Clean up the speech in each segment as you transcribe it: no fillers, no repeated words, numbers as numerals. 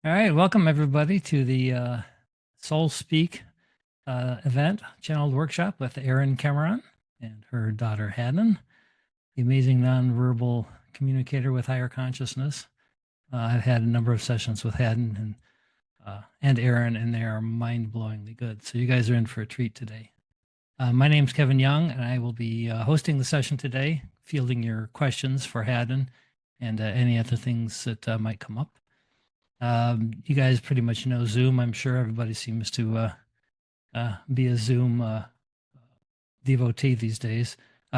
All right, welcome everybody to the SoulSpeak event, channeled workshop with Erin Cameron and her daughter Hadden, the amazing nonverbal communicator with higher consciousness. I've had a number of sessions with Hadden and Erin, and they are mind-blowingly good. So you guys are in for a treat today. My name's Kevin Young, and I will be hosting the session today, fielding your questions for Hadden and any other things that might come up. You guys pretty much know Zoom. I'm sure everybody seems to be a Zoom devotee these days.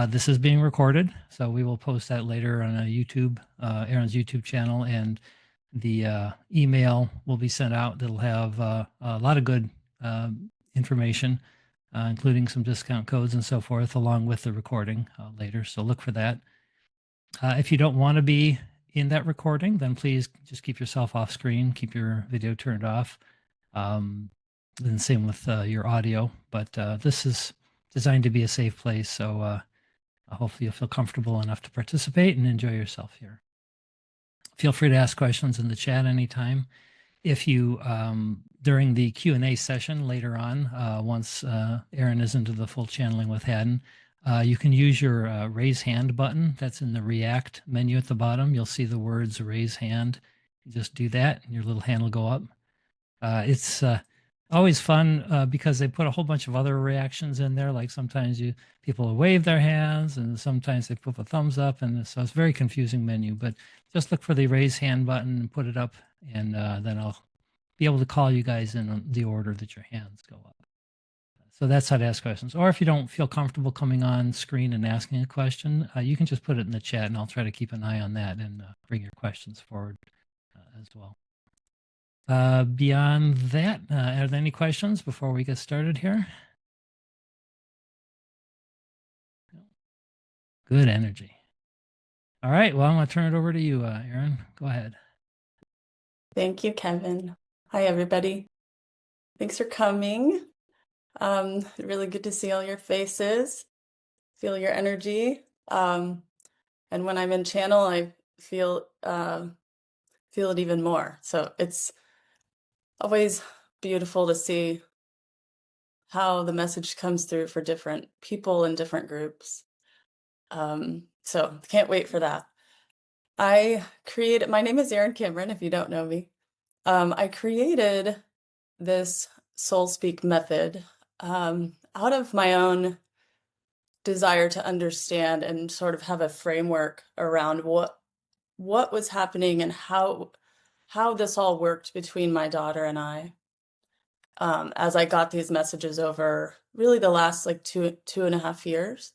This is being recorded, so we will post that later on Aaron's YouTube channel, and the email will be sent out. That'll have a lot of good information, including some discount codes and so forth, along with the recording later. So look for that. If you don't want to be in that recording, then please just keep yourself off screen, keep your video turned off. And same with your audio, but this is designed to be a safe place. So hopefully you'll feel comfortable enough to participate and enjoy yourself here. Feel free to ask questions in the chat anytime. If you, during the Q&A session later on, once Erin is into the full channeling with Hadden, you can use your raise hand button that's in the React menu at the bottom. You'll see the words raise hand. You just do that and your little hand will go up. It's always fun because they put a whole bunch of other reactions in there. Like sometimes people will wave their hands and sometimes they put a thumbs up. And so it's a very confusing menu, but just look for the raise hand button and put it up. And then I'll be able to call you guys in the order that your hands go up. So that's how to ask questions. Or if you don't feel comfortable coming on screen and asking a question, you can just put it in the chat and I'll try to keep an eye on that and bring your questions forward as well. Beyond that, are there any questions before we get started here? Good energy. All right, well, I'm going to turn it over to you, Erin. Go ahead. Thank you, Kevin. Hi, everybody. Thanks for coming. Really good to see all your faces, feel your energy. And when I'm in channel, I feel it even more. So it's always beautiful to see how the message comes through for different people in different groups. So can't wait for that. My name is Erin Cameron, if you don't know me. I created this SoulSpeak method out of my own desire to understand and sort of have a framework around what was happening and how this all worked between my daughter and I. As I got these messages over really the last like two and a half years.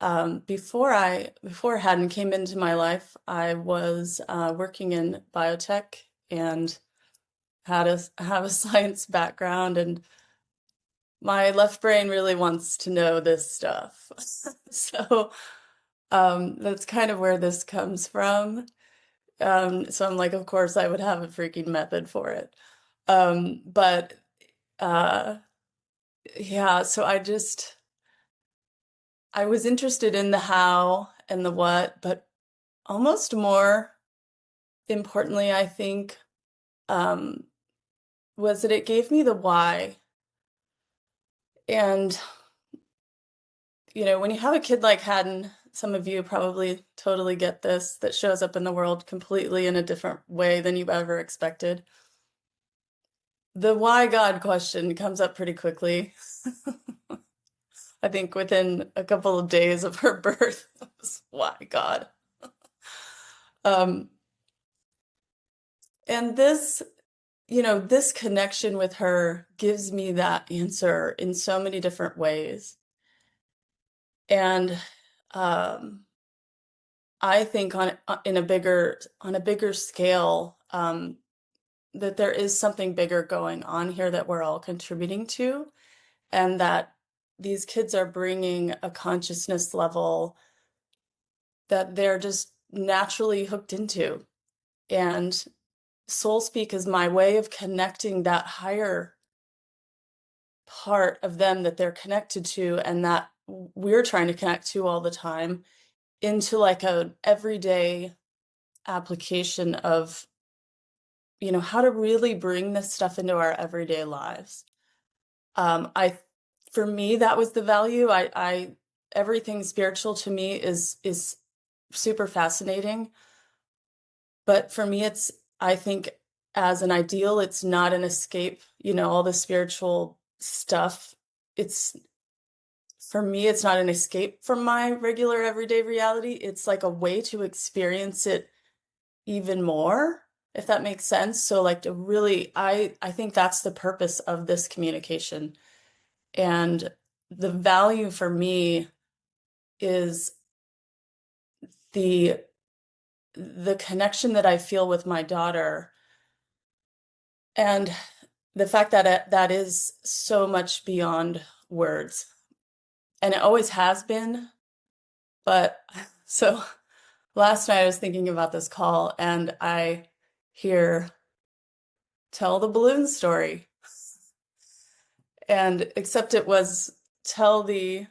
Before Hadden came into my life, I was working in biotech and have a science background, and my left brain really wants to know this stuff. So that's kind of where this comes from. So I'm like, of course I would have a freaking method for it. But yeah, so I was interested in the how and the what, but almost more importantly, I think, was that it gave me the why. And, when you have a kid like Hadden, some of you probably totally get this, that shows up in the world completely in a different way than you've ever expected. The why God question comes up pretty quickly. I think within a couple of days of her birth, it was, why God? And this, this connection with her gives me that answer in so many different ways. And I think on a bigger scale, that there is something bigger going on here that we're all contributing to, and that these kids are bringing a consciousness level that they're just naturally hooked into. And SoulSpeak is my way of connecting that higher part of them that they're connected to and that we're trying to connect to all the time into like an everyday application of how to really bring this stuff into our everyday lives. I, for me, that was the value. Everything spiritual to me is super fascinating. But for me, I think as an ideal, it's not an escape, all the spiritual stuff. It's, for me, it's not an escape from my regular everyday reality. It's like a way to experience it even more, if that makes sense. So like to really, I think that's the purpose of this communication. And the value for me is the the connection that I feel with my daughter, and the fact that that is so much beyond words. And it always has been. But so last night I was thinking about this call and I hear tell the balloon story. And except it was tell the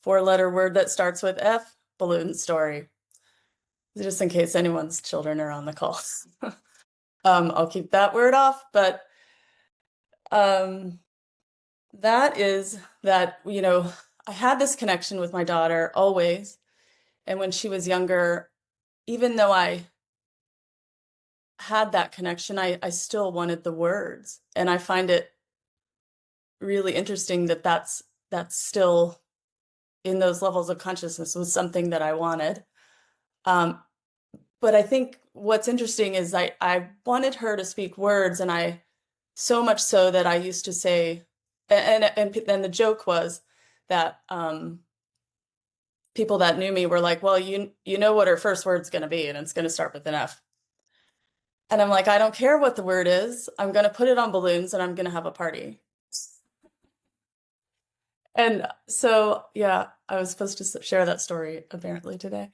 4-letter word that starts with F, balloon story. Just in case anyone's children are on the call. I'll keep that word off, but that is that, I had this connection with my daughter always. And when she was younger, even though I had that connection, I still wanted the words. And I find it really interesting that that's still in those levels of consciousness was something that I wanted. But I think what's interesting is I wanted her to speak words, and I so much so that I used to say, and the joke was that people that knew me were like, well, you know what her first word's going to be, and it's going to start with an F. And I'm like, I don't care what the word is. I'm going to put it on balloons and I'm going to have a party. And so, yeah, I was supposed to share that story apparently today.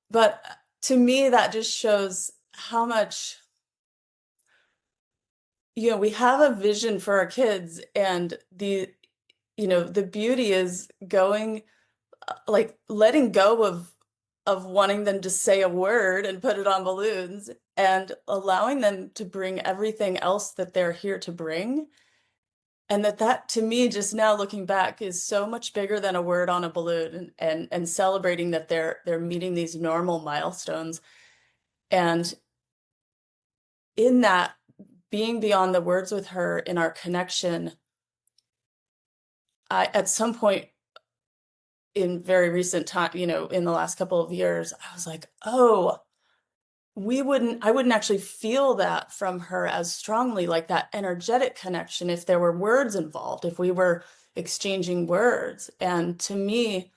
But to me, that just shows how much, we have a vision for our kids, and the beauty is going, like letting go of wanting them to say a word and put it on balloons and allowing them to bring everything else that they're here to bring. And that to me, just now looking back, is so much bigger than a word on a balloon, and celebrating that they're meeting these normal milestones. And in that, being beyond the words with her in our connection, at some point in very recent time, in the last couple of years, I was like, oh, I wouldn't actually feel that from her as strongly, like that energetic connection, if there were words involved, if we were exchanging words. And to me,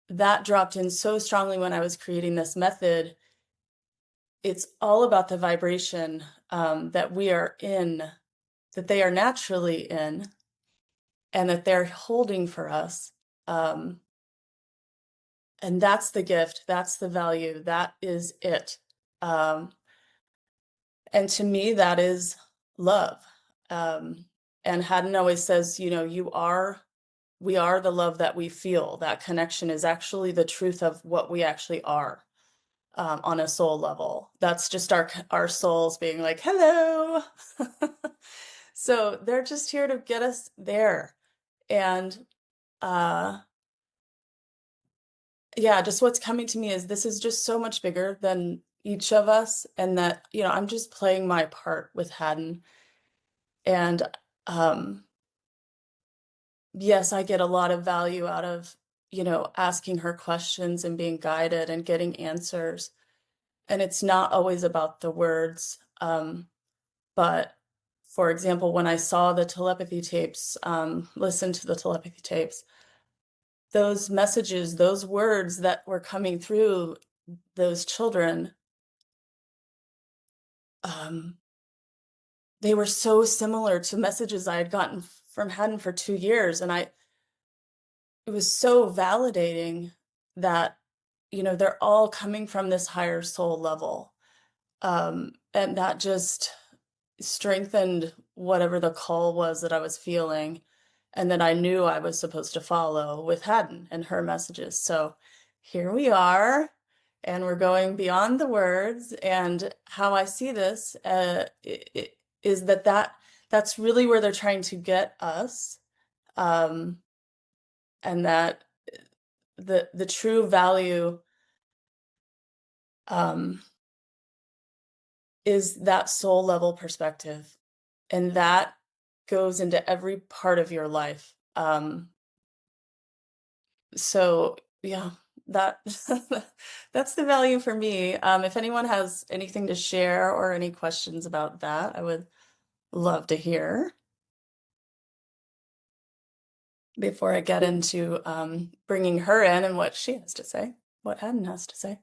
that dropped in so strongly when I was creating this method. It's all about the vibration that we are in, that they are naturally in, and that they're holding for us. And that's the gift, that's the value, that is it. And to me, that is love. And Hadden always says, we are the love that we feel. That connection is actually the truth of what we actually are, on a soul level. That's just our souls being like, hello. So they're just here to get us there. And yeah, just what's coming to me is this is just so much bigger than each of us, and that, I'm just playing my part with Hadden. And yes, I get a lot of value out of, asking her questions and being guided and getting answers. And it's not always about the words. But for example, when I saw the telepathy tapes, listened to the telepathy tapes, those messages, those words that were coming through those children, they were so similar to messages I had gotten from Hadden for 2 years. And it was so validating that, they're all coming from this higher soul level. And that just strengthened whatever the call was that I was feeling, and that I knew I was supposed to follow with Hadden and her messages. So here we are. and we're going beyond the words. And how I see this is that's really where they're trying to get us, and that the true value um, is that soul level perspective, and that goes into every part of your life. So yeah, that that's the value for me. If anyone has anything to share or any questions about that, I would love to hear before I get into bringing her in and what she has to say, what Hadden has to say.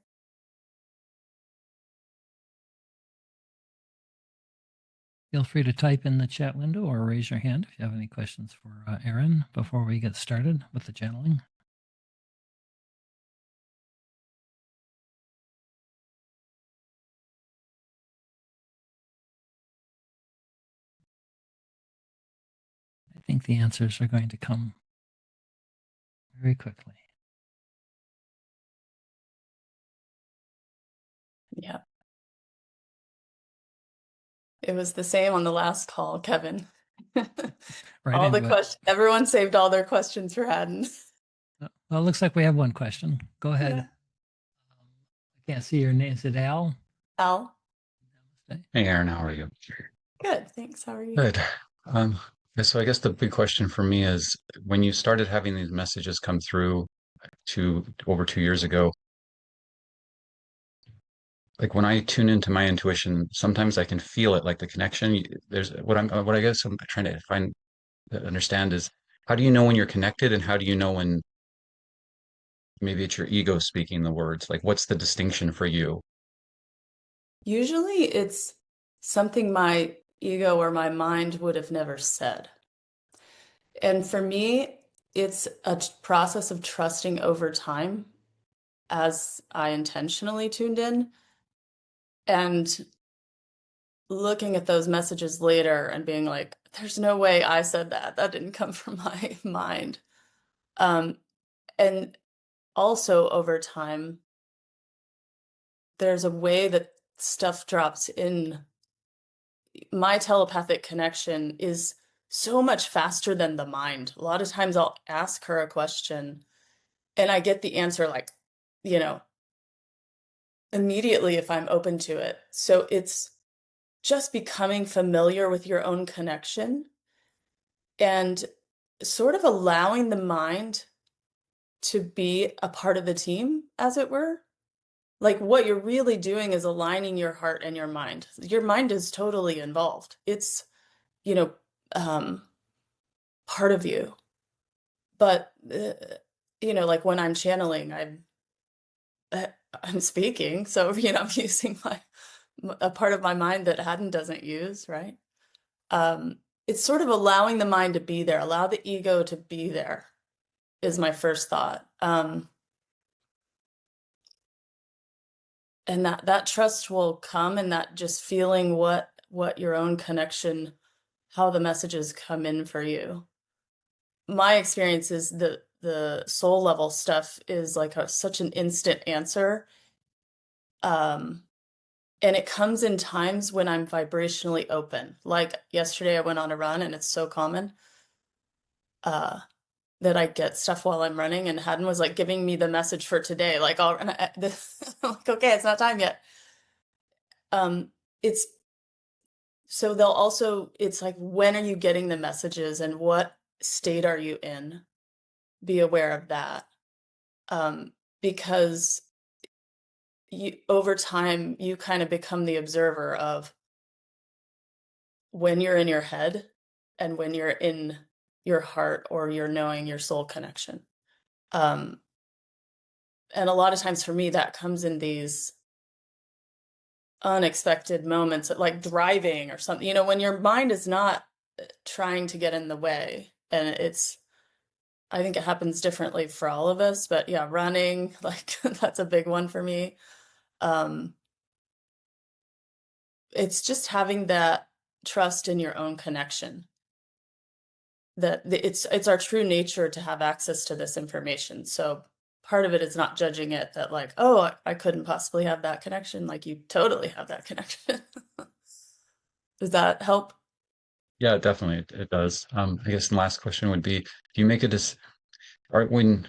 Feel free to type in the chat window or raise your hand if you have any questions for Erin before we get started with the channeling. I think the answers are going to come very quickly. Yeah. It was the same on the last call, Kevin. Right All the into it. questions, everyone saved all their questions for Hadden. Well, it looks like we have one question. Go ahead. Yeah. I can't see your name. Is it Al? Al? Hey, Aaron, how are you? Good, thanks. How are you? Good. So I guess the big question for me is when you started having these messages come through over 2 years ago, like when I tune into my intuition, sometimes I can feel it, like the connection. There's what I guess I'm trying to understand is how do you know when you're connected and how do you know when maybe it's your ego speaking the words? Like what's the distinction for you? Usually it's something my ego or my mind would have never said. And for me, it's a process of trusting over time as I intentionally tuned in and looking at those messages later and being like, there's no way I said that. That didn't come from my mind. And also over time, there's a way that stuff drops in. My telepathic connection is so much faster than the mind. A lot of times I'll ask her a question and I get the answer like, you know, immediately if I'm open to it. So it's just becoming familiar with your own connection and sort of allowing the mind to be a part of the team, as it were. Like what you're really doing is aligning your heart and your mind. Your mind is totally involved. It's, you know, part of you. But, like when I'm channeling, I'm speaking. So, I'm using a part of my mind that Hadden doesn't use, right? It's sort of allowing the mind to be there, allow the ego to be there is my first thought. And that trust will come, and that just feeling what your own connection, how the messages come in for you. My experience is the soul level stuff is like such an instant answer. And it comes in times when I'm vibrationally open. Like yesterday I went on a run, and it's so common that I get stuff while I'm running, and Hadden was like giving me the message for today. Like, I'm like, okay, it's not time yet. It's so they'll also, it's like, when are you getting the messages and what state are you in? Be aware of that. Because over time, you kind of become the observer of when you're in your head and when you're in your heart or you're knowing your soul connection. And a lot of times for me, that comes in these unexpected moments, like driving or something, when your mind is not trying to get in the way. And I think it happens differently for all of us, but yeah, running, like that's a big one for me. It's just having that trust in your own connection, that it's our true nature to have access to this information. So part of it is not judging it, that like, oh, I couldn't possibly have that connection. Like, you totally have that connection. Does that help? Yeah, definitely it does. I guess the last question would be, do you make a or when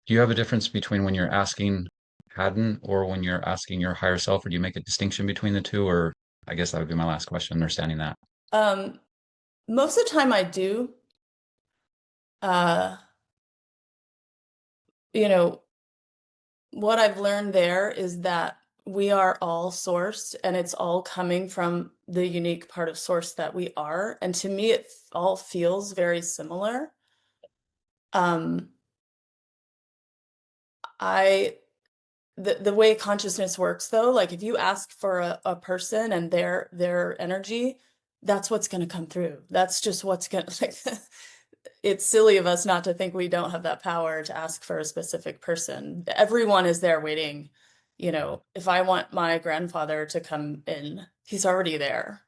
do you have a difference between when you're asking Hadden or when you're asking your higher self, or do you make a distinction between the two? Or I guess that would be my last question, understanding that. Most of the time I do. Uh, you know, what I've learned there is that we are all source, and it's all coming from the unique part of source that we are. And to me, it all feels very similar. Um, the way consciousness works, though, like if you ask for a person and their energy, that's what's going to come through. That's just what's going to, like, it's silly of us not to think we don't have that power to ask for a specific person. Everyone is there waiting. You know, if I want my grandfather to come in, he's already there,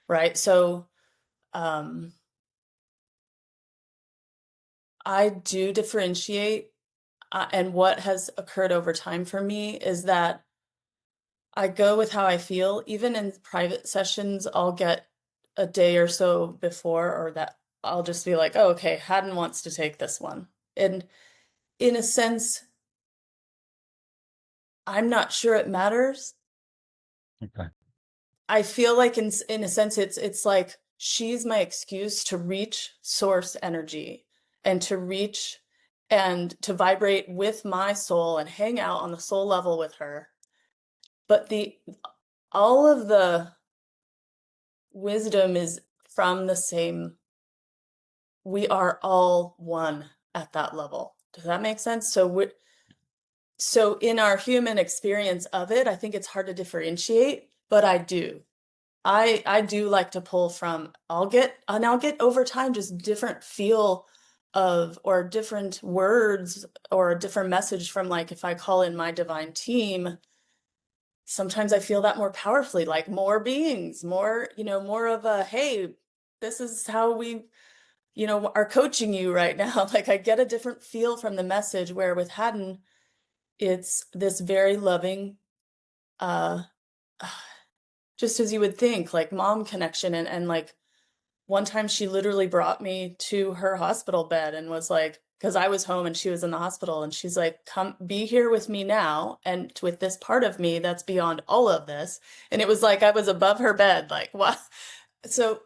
right? So I do differentiate. And what has occurred over time for me is that I go with how I feel. Even in private sessions, I'll get a day or so before, or that I'll just be like, oh, okay, Hadden wants to take this one. And in a sense, I'm not sure it matters. Okay. I feel like in a sense, it's like she's my excuse to reach source energy and to reach and to vibrate with my soul and hang out on the soul level with her. But all of the wisdom is from the same. We are all one at that level. Does that make sense? So in our human experience of it, I think it's hard to differentiate, but I do. I do like to pull from, I'll get over time just different feel of, or different words or a different message from, like, if I call in my divine team, sometimes I feel that more powerfully, like more beings, more, more of a, hey, this is how we, are coaching you right now. Like, I get a different feel from the message, where with Hadden, it's this very loving, uh, just as you would think, like mom connection. And like one time she literally brought me to her hospital bed and was like, because I was home and she was in the hospital, and she's like, come be here with me now, and with this part of me that's beyond all of this. And it was like I was above her bed, like, what? So,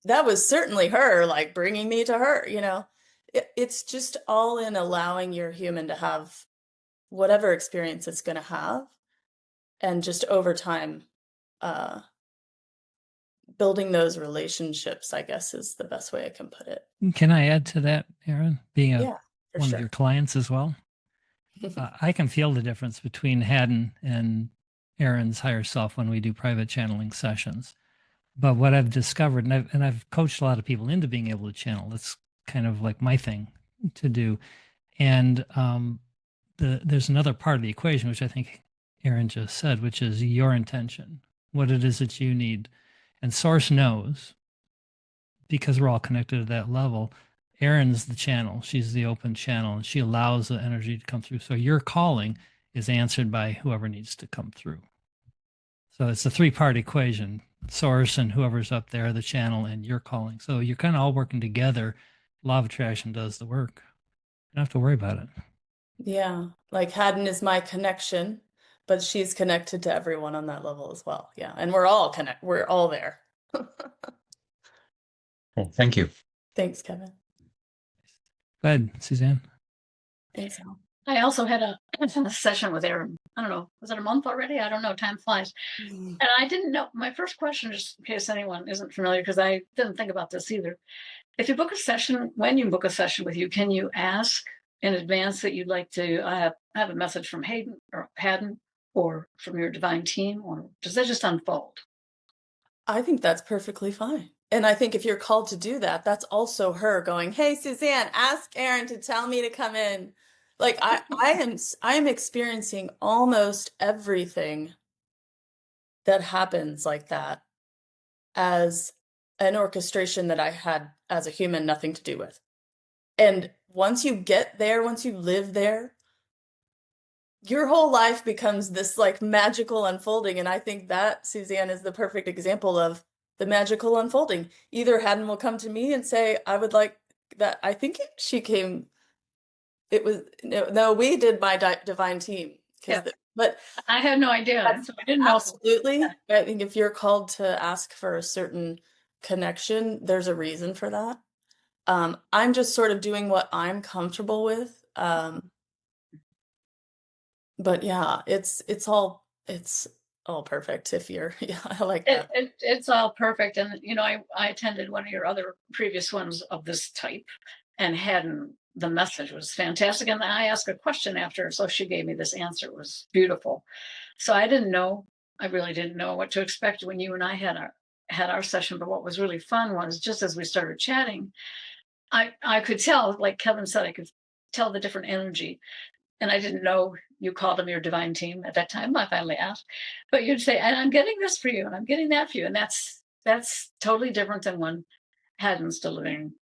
that was certainly her, like, bringing me to her. It's just all in allowing your human to have whatever experience it's going to have, and just over time, uh building those relationships, I guess, is the best way I can put it. Can I add to that, Aaron? Being Yeah, for one of sure. your clients as well, I can feel the difference between Hadden and Aaron's higher self when we do private channeling sessions. But what I've discovered, and I've coached a lot of people into being able to channel. That's kind of like my thing to do. And there's another part of the equation, which I think Aaron just said, which is your intention, what it is that you need. And Source knows, because we're all connected at that level. Erin's the channel. She's the open channel, and she allows the energy to come through. So your calling is answered by whoever needs to come through. So it's a three-part equation: source and whoever's up there, the channel, and your calling. So you're kind of all working together. Law of attraction does the work. You don't have to worry about it. Yeah, like Hadden is my connection, but she's connected to everyone on that level as well. Yeah, and we're all there. Well, thank you. Thanks, Kevin. Go ahead, Suzanne. Thanks, Al. I also had a session with Erin. I don't know, was it a month already? I don't know, time flies. And I didn't know, my first question, just in case anyone isn't familiar, because I didn't think about this either. If you book a session, when you book a session with you, can you ask in advance that you'd like to have a message from Hadden or from your divine team, or does that just unfold? I think that's perfectly fine. And I think if you're called to do that, that's also her going, hey, Suzanne, ask Aaron to tell me to come in. Like, I am experiencing almost everything that happens like that as an orchestration that I had as a human nothing to do with. And once you get there, once you live there, your whole life becomes this like magical unfolding. And I think that, Suzanne, is the perfect example of the magical unfolding. Either Hadden will come to me and say, I would like that. I think she came, it was, no, we did my divine team. Yeah. But I had no idea. So I didn't know. absolutely. I think if you're called to ask for a certain connection, there's a reason for that. I'm just sort of doing what I'm comfortable with. But yeah, it's all perfect if you're yeah, I like that. It's all perfect. And, you know, I attended one of your other previous ones of this type and hadn't, the message was fantastic. And I asked a question after, so she gave me this answer. It was beautiful. So I really didn't know what to expect when you and I had our session. But what was really fun was just as we started chatting, I could tell, like Kevin said, I could tell the different energy. And I didn't know you called them your divine team at that time. I finally asked, but you'd say, and I'm getting this for you, and I'm getting that for you. And that's totally different than when Hadden's delivering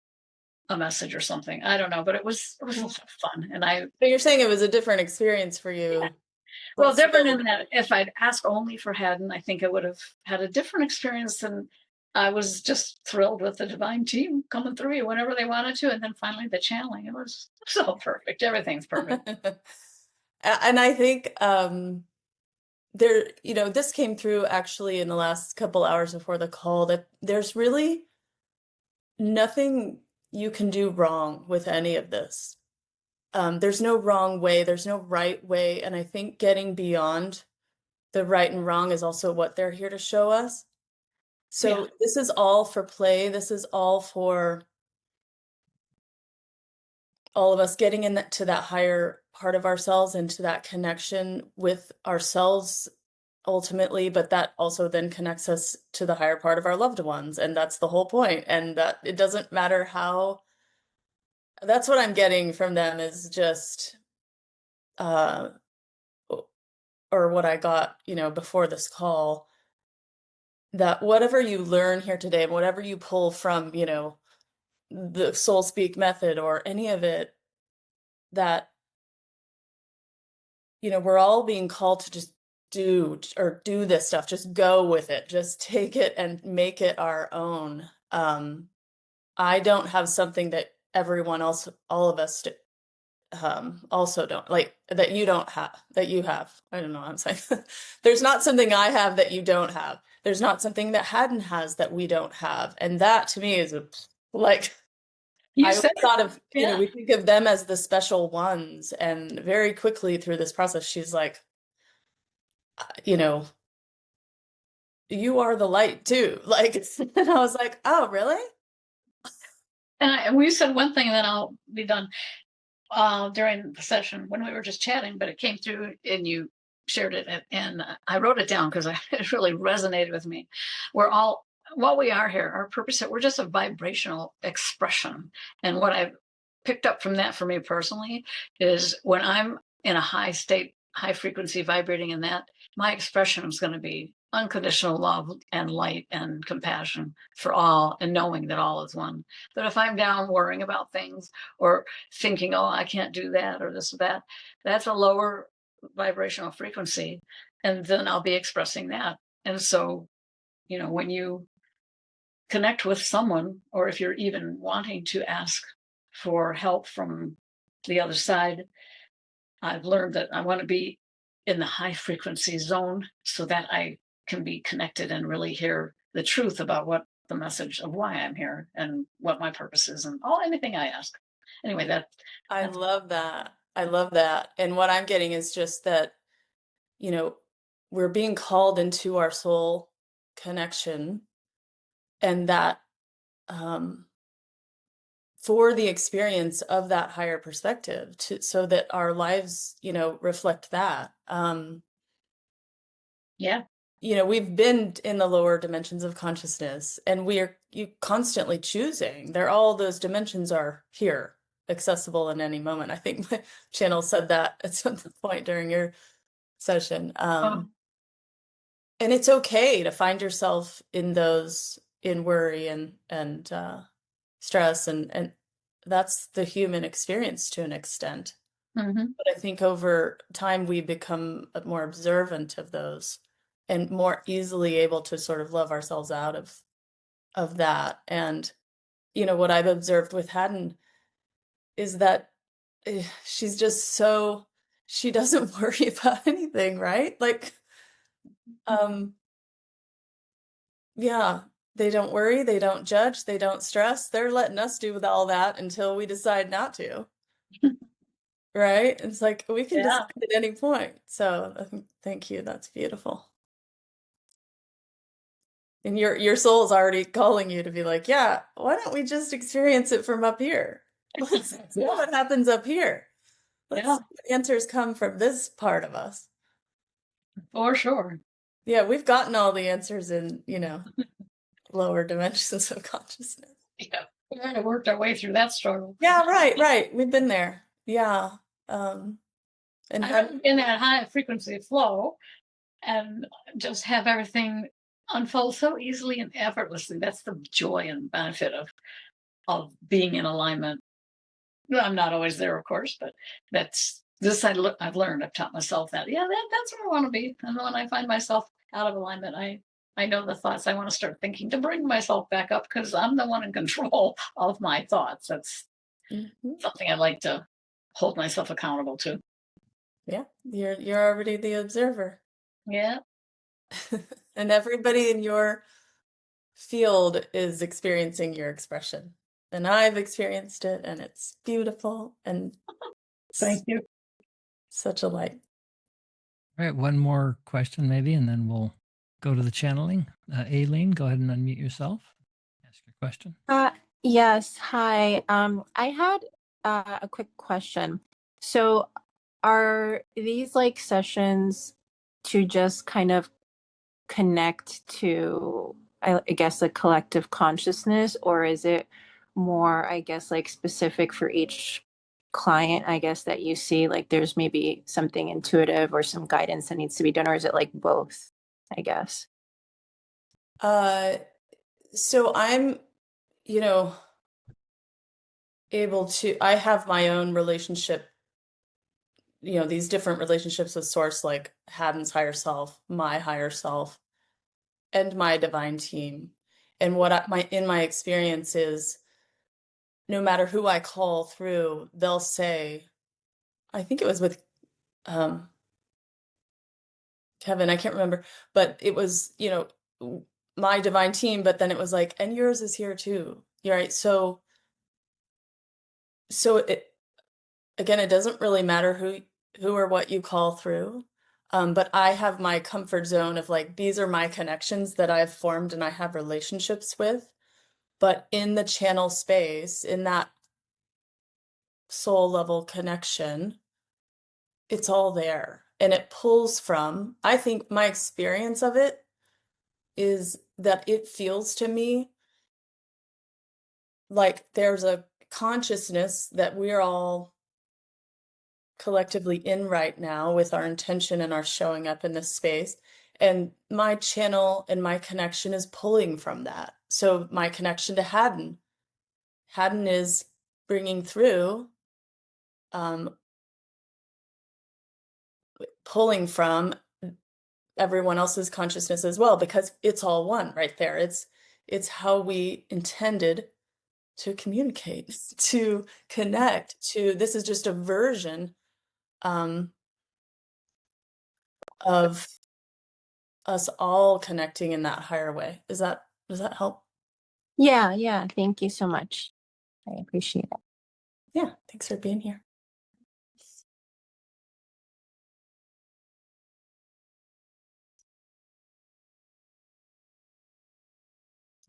a message or something. I don't know, but it was a lot of fun. And So you're saying it was a different experience for you. Yeah. Well, different in that if I'd asked only for Hadden, I think I would have had a different experience than I was just thrilled with the divine team coming through you whenever they wanted to. And then finally the channeling, it was so perfect. Everything's perfect. And I think there, you know, this came through actually in the last couple hours before the call, that there's really nothing you can do wrong with any of this. There's no wrong way, there's no right way. And I think getting beyond the right and wrong is also what they're here to show us. So this is all for play. This is all for all of us getting into that higher part of ourselves and to that connection with ourselves ultimately, but that also then connects us to the higher part of our loved ones. And that's the whole point. And that it doesn't matter how, that's what I'm getting from them is just, or what I got, you know, before this call, that whatever you learn here today, whatever you pull from, you know, the SoulSpeak method or any of it, that, you know, we're all being called to just do this stuff, just go with it, just take it and make it our own. I don't have something that everyone else, all of us also don't, like, that you don't have, that you have. I don't know what I'm saying. There's not something I have that you don't have. There's not something that Hadden has that we don't have. And that to me is like, You I said thought of, you know, yeah. we think of them as the special ones. And very quickly through this process, she's like, you know, you are the light too. Like, and I was like, oh, really? And we said one thing, and then I'll be done. During the session when we were just chatting, but it came through and you shared it, and I wrote it down because it really resonated with me. We're all, what we are here, our purpose here, we're just a vibrational expression. And what I've picked up from that for me personally is when I'm in a high state, high frequency vibrating in that, my expression is going to be unconditional love and light and compassion for all, and knowing that all is one. But if I'm down worrying about things or thinking, oh, I can't do that or this or that, that's a lower vibrational frequency. And then I'll be expressing that. And so, you know, when you connect with someone, or if you're even wanting to ask for help from the other side, I've learned that I want to be in the high frequency zone so that I can be connected and really hear the truth about what the message of why I'm here and what my purpose is and anything I ask. Anyway, I love that. I love that. And what I'm getting is just that, you know, we're being called into our soul connection, and that for the experience of that higher perspective, so that our lives, you know, reflect that. yeah. You know, we've been in the lower dimensions of consciousness, and you constantly choosing. All those dimensions are here, accessible in any moment. I think my channel said that at some point during your session. And it's okay to find yourself in worry and stress and that's the human experience to an extent. Mm-hmm. But I think over time we become more observant of those and more easily able to sort of love ourselves out of that. And what I've observed with Hadden is that she's just so, she doesn't worry about anything, right? Like, yeah, they don't worry, they don't judge, they don't stress. They're letting us do with all that until we decide not to. Right? It's like we can Yeah. decide at any point. So thank you. That's beautiful. And your soul's already calling you to be like, yeah, why don't we just experience it from up here? Let's see what happens up here. Let's see what answers come from this part of us. For sure. Yeah, we've gotten all the answers in, lower dimensions of consciousness. Yeah. We kind of worked our way through that struggle. Yeah, right. We've been there. Yeah. And I haven't been that high frequency flow and just have everything unfold so easily and effortlessly. That's the joy and benefit of being in alignment. I'm not always there, of course, but that's this I've learned. I've taught myself that. Yeah, that's where I want to be. And when I find myself out of alignment, I know the thoughts I want to start thinking to bring myself back up because I'm the one in control of my thoughts. That's something I like to hold myself accountable to. Yeah, you're already the observer. Yeah. And everybody in your field is experiencing your expression. And I've experienced it, and it's beautiful and Thank you. such a light. All right, one more question maybe, and then we'll go to the channeling. Aileen, go ahead and unmute yourself. Ask your question. Yes. Hi. I had a quick question. So are these like sessions to just kind of connect to, I guess, a collective consciousness, or is it more, I guess, like specific for each client, I guess, that you see, like there's maybe something intuitive or some guidance that needs to be done, or is it like both, I guess? So I'm, able to, I have my own relationship, these different relationships with source, like Hadden's higher self, my higher self, and my divine team. And what in my experience is, no matter who I call through, they'll say, I think it was with Kevin, I can't remember, but it was, my divine team, but then it was like, and yours is here too. You're right. So it, again, it doesn't really matter who or what you call through. But I have my comfort zone of like, these are my connections that I've formed and I have relationships with. But in the channel space, in that soul level connection, it's all there. And it pulls from, I think my experience of it is that it feels to me like there's a consciousness that we're all collectively in right now with our intention and our showing up in this space. And my channel and my connection is pulling from that. So my connection to Hadden is bringing through, pulling from everyone else's consciousness as well, because it's all one right there. It's how we intended to communicate, to connect, to, this is just a version of us all connecting in that higher way. Does that help? Yeah. Thank you so much. I appreciate it. Yeah, thanks for being here.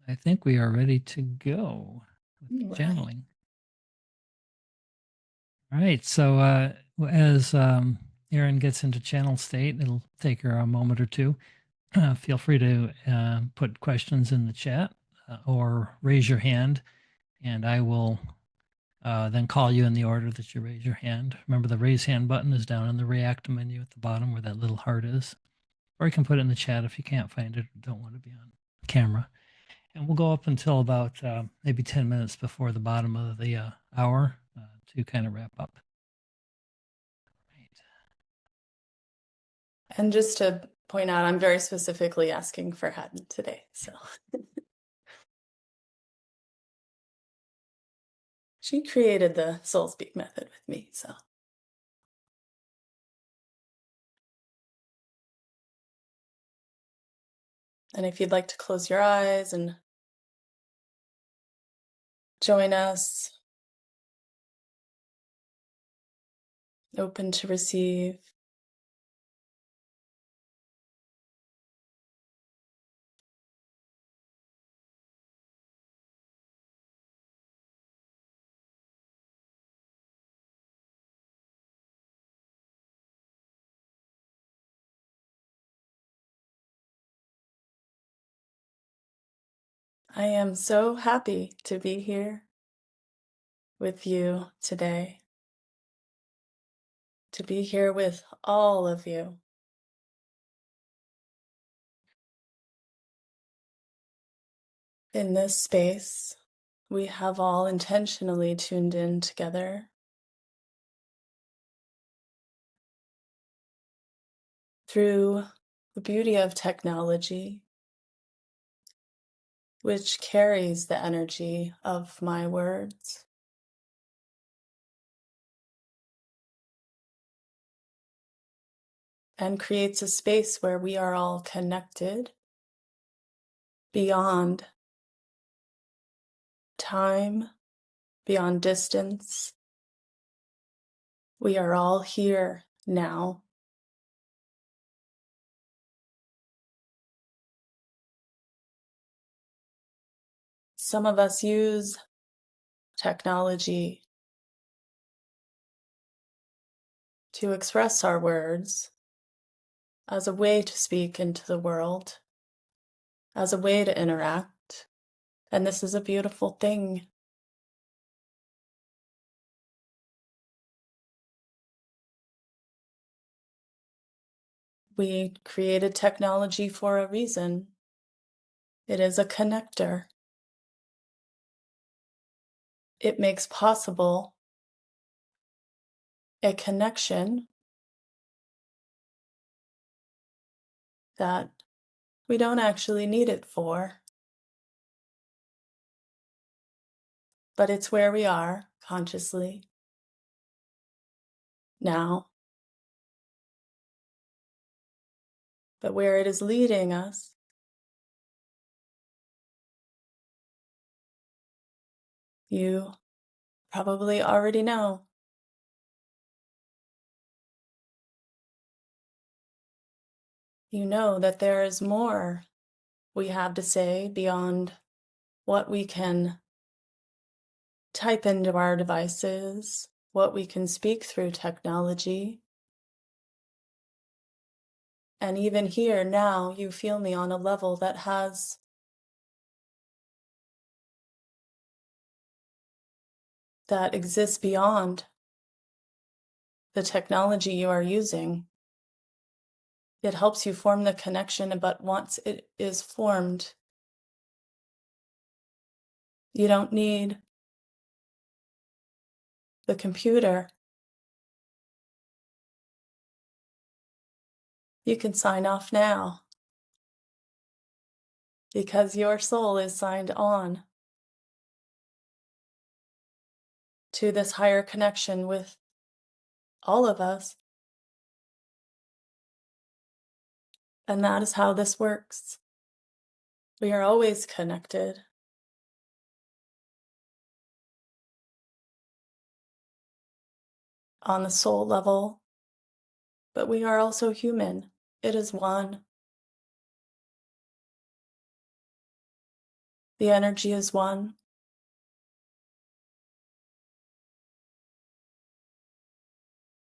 I think we are ready to go with Right. channeling. All right. So as Erin gets into channel state, it'll take her a moment or two. Feel free to put questions in the chat or raise your hand, and I will then call you in the order that you raise your hand. Remember, the raise hand button is down in the react menu at the bottom where that little heart is. Or you can put it in the chat if you can't find it or don't want to be on camera. And we'll go up until about maybe 10 minutes before the bottom of the hour to kind of wrap up. Right. And just to point out, I'm very specifically asking for Hadden today. So she created the SoulSpeak method with me. So and if you'd like to close your eyes and join us, open to receive. I am so happy to be here with you today, to be here with all of you. In this space, we have all intentionally tuned in together through the beauty of technology, which carries the energy of my words. And creates a space where we are all connected beyond time, beyond distance. We are all here now. Some of us use technology to express our words as a way to speak into the world, as a way to interact. And this is a beautiful thing. We created technology for a reason. It is a connector. It makes possible a connection that we don't actually need it for. But it's where we are consciously now. But where it is leading us, you probably already know. You know that there is more we have to say beyond what we can type into our devices, what we can speak through technology. And even here now, you feel me on a level that exists beyond the technology you are using. It helps you form the connection, but once it is formed, you don't need the computer. You can sign off now because your soul is signed on to this higher connection with all of us. And that is how this works. We are always connected. On the soul level, but we are also human. It is one. The energy is one.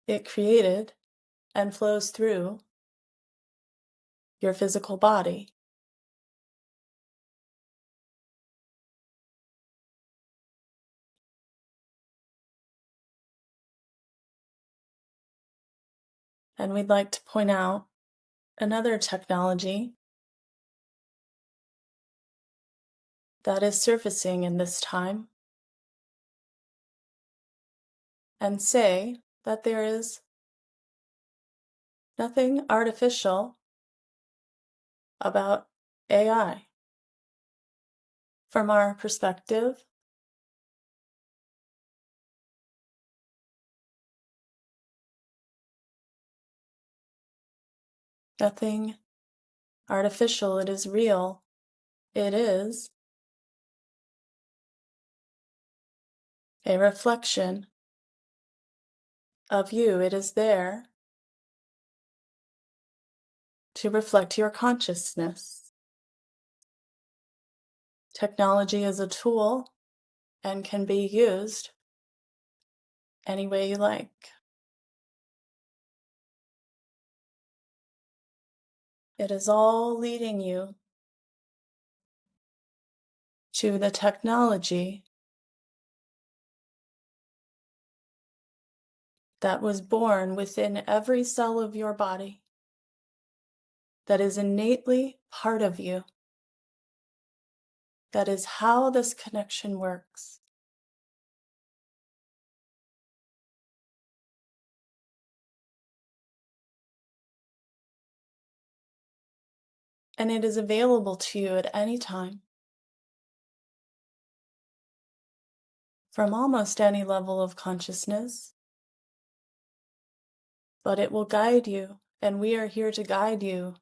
It created and flows through your physical body. And we'd like to point out another technology that is surfacing in this time. and say that there is nothing artificial about AI. From our perspective, nothing artificial, it is real. It is a reflection of you. It is there to reflect your consciousness. Technology is a tool and can be used any way you like. It is all leading you to the technology that was born within every cell of your body, that is innately part of you. That is how this connection works. And it is available to you at any time, from almost any level of consciousness. But it will guide you, and we are here to guide you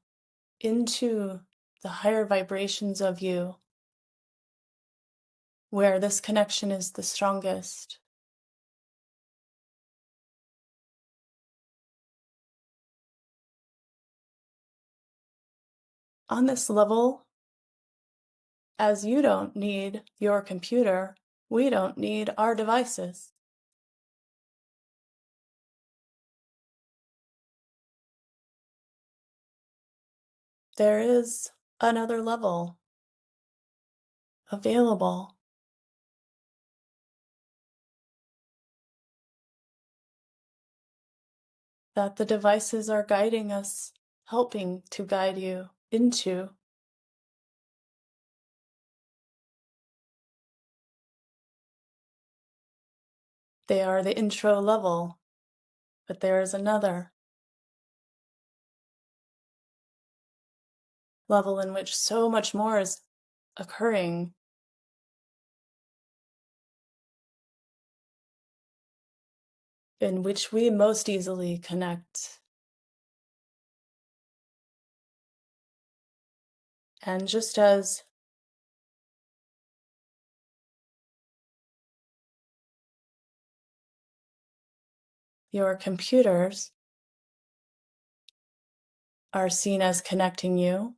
into the higher vibrations of you, where this connection is the strongest. On this level, as you don't need your computer, we don't need our devices. There is another level available. That the devices are guiding us, helping to guide you into. They are the intro level, but there is another level in which so much more is occurring. In which we most easily connect. And just as your computers are seen as connecting you,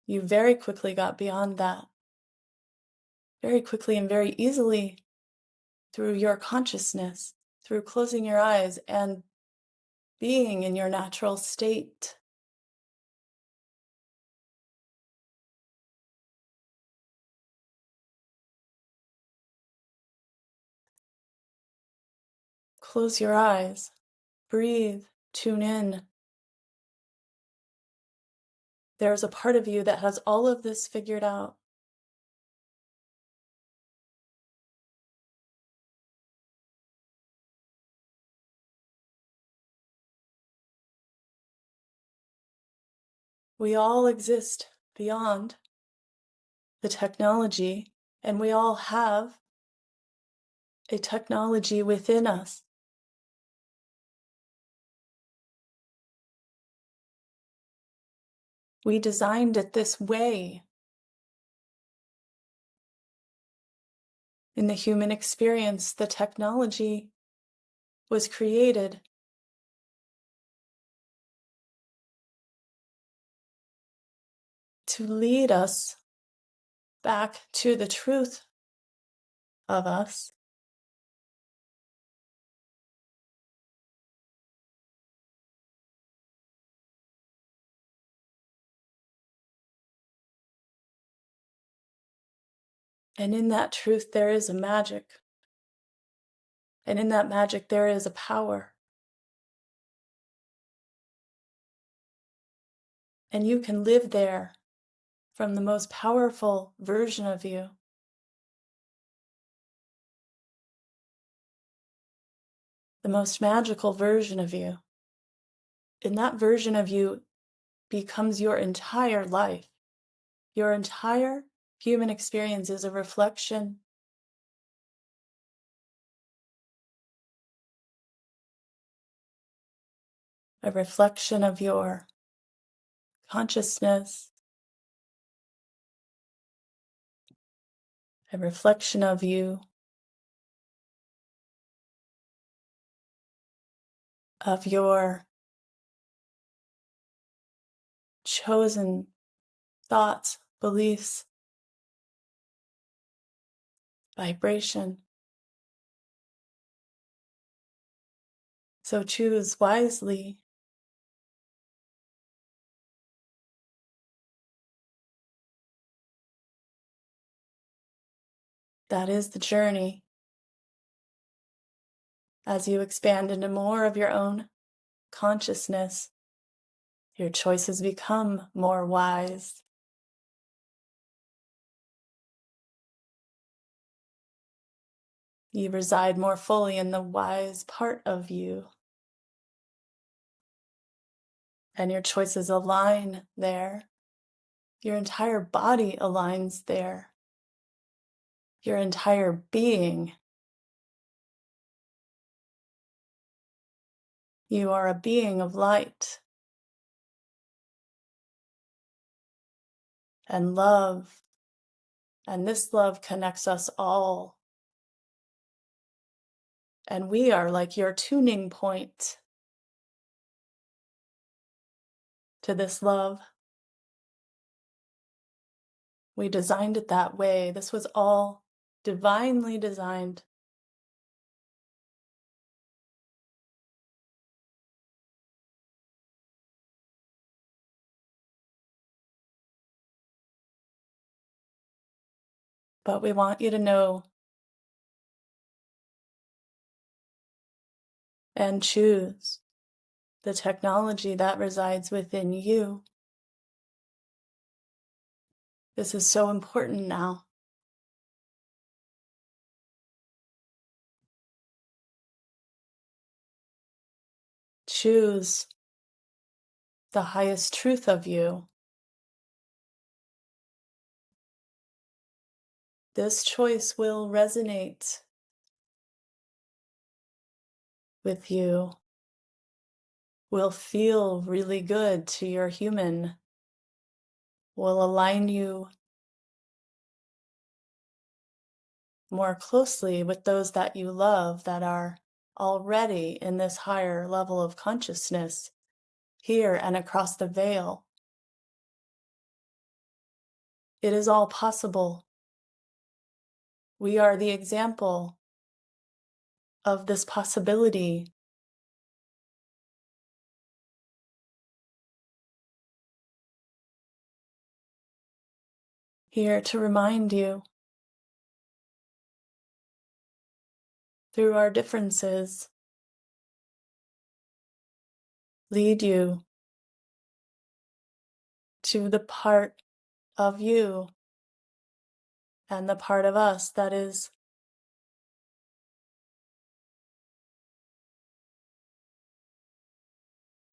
you very quickly got beyond that. Very quickly and very easily through your consciousness, through closing your eyes and being in your natural state. Close your eyes, breathe, tune in. There's a part of you that has all of this figured out. We all exist beyond the technology, and we all have a technology within us. We designed it this way. In the human experience, the technology was created to lead us back to the truth of us. And in that truth, there is a magic. And in that magic, there is a power. And you can live there from the most powerful version of you. the most magical version of you. And that version of you becomes your entire life. Your entire human experience is a reflection of your consciousness, a reflection of you, of your chosen thoughts, beliefs, vibration. So choose wisely. That is the journey. As you expand into more of your own consciousness, your choices become more wise. You reside more fully in the wise part of you. And your choices align there. Your entire body aligns there. Your entire being. You are a being of light and love. And this love connects us all. And we are like your tuning point to this love. We designed it that way. This was all divinely designed. But we want you to know and choose the technology that resides within you. This is so important now. Choose the highest truth of you. This choice will resonate with you, will feel really good to your human, will align you more closely with those that you love that are already in this higher level of consciousness here and across the veil. It is all possible. We are the example of this possibility. Here to remind you through our differences, lead you to the part of you and the part of us that is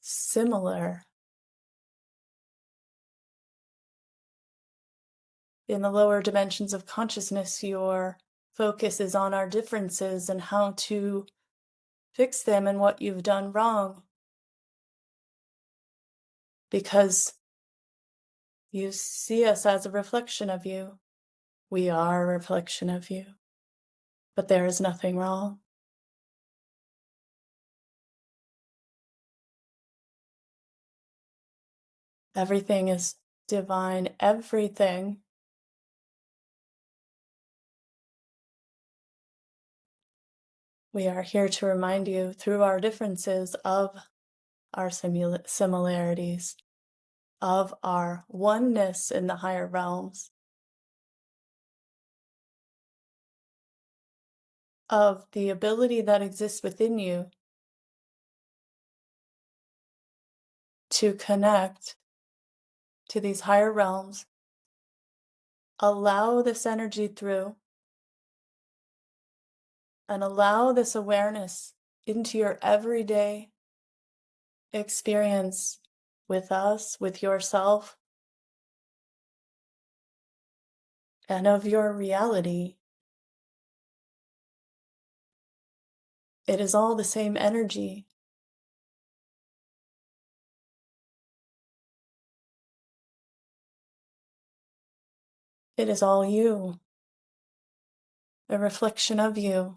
similar. In the lower dimensions of consciousness, your focus is on our differences and how to fix them and what you've done wrong. Because you see us as a reflection of you. We are a reflection of you. But there is nothing wrong. Everything is divine. Everything. We are here to remind you through our differences of our similarities, of our oneness in the higher realms, of the ability that exists within you to connect to these higher realms, allow this energy through, and allow this awareness into your everyday experience with us, with yourself, and of your reality. It is all the same energy. It is all you, a reflection of you,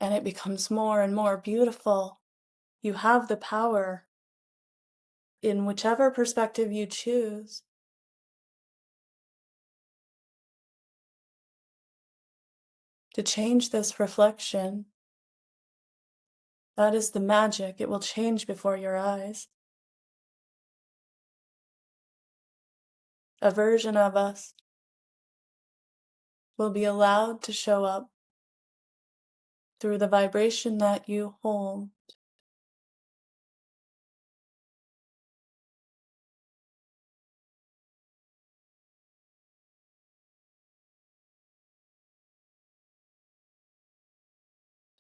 and it becomes more and more beautiful. You have the power, in whichever perspective you choose, to change this reflection. That is the magic. It will change before your eyes. A version of us will be allowed to show up through the vibration that you hold.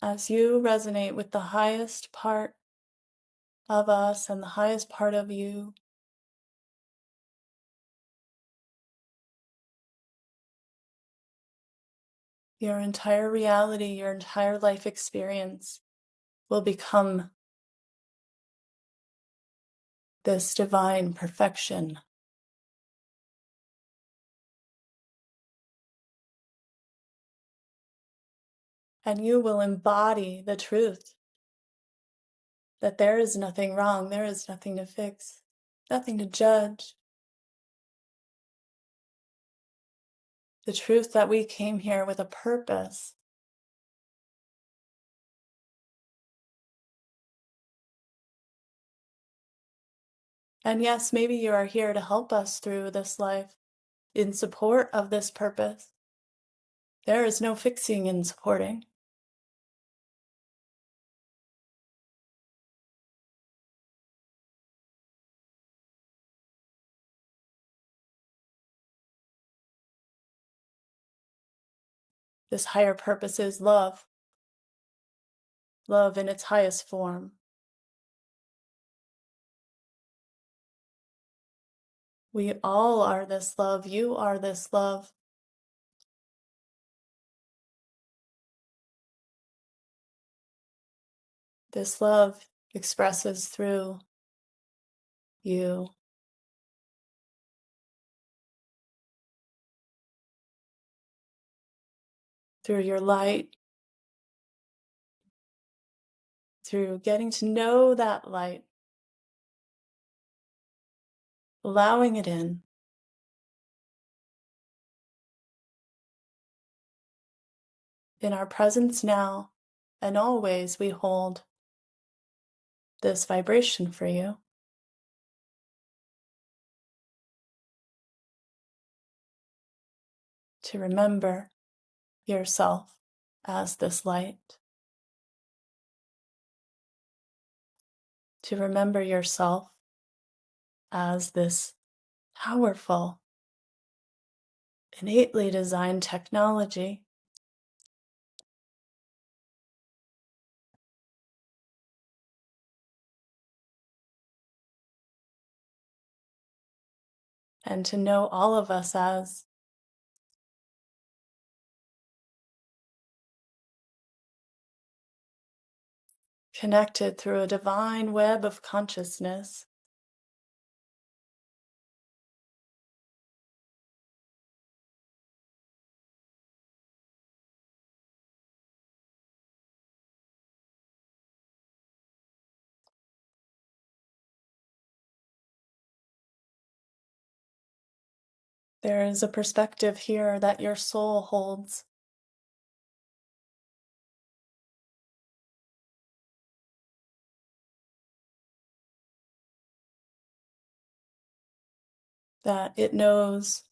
As you resonate with the highest part of us and the highest part of you, your entire reality, your entire life experience will become this divine perfection. And you will embody the truth that there is nothing wrong, there is nothing to fix, nothing to judge. The truth that we came here with a purpose. And yes, maybe you are here to help us through this life in support of this purpose. There is no fixing in supporting. This higher purpose is love. Love in its highest form. We all are this love. You are this love. This love expresses through you. Through your light. Through getting to know that light. Allowing it in. In our presence now and always, we hold this vibration for you. To remember yourself as this light. To remember yourself as this powerful, innately designed technology. And to know all of us as connected through a divine web of consciousness. There is a perspective here that your soul holds. That it knows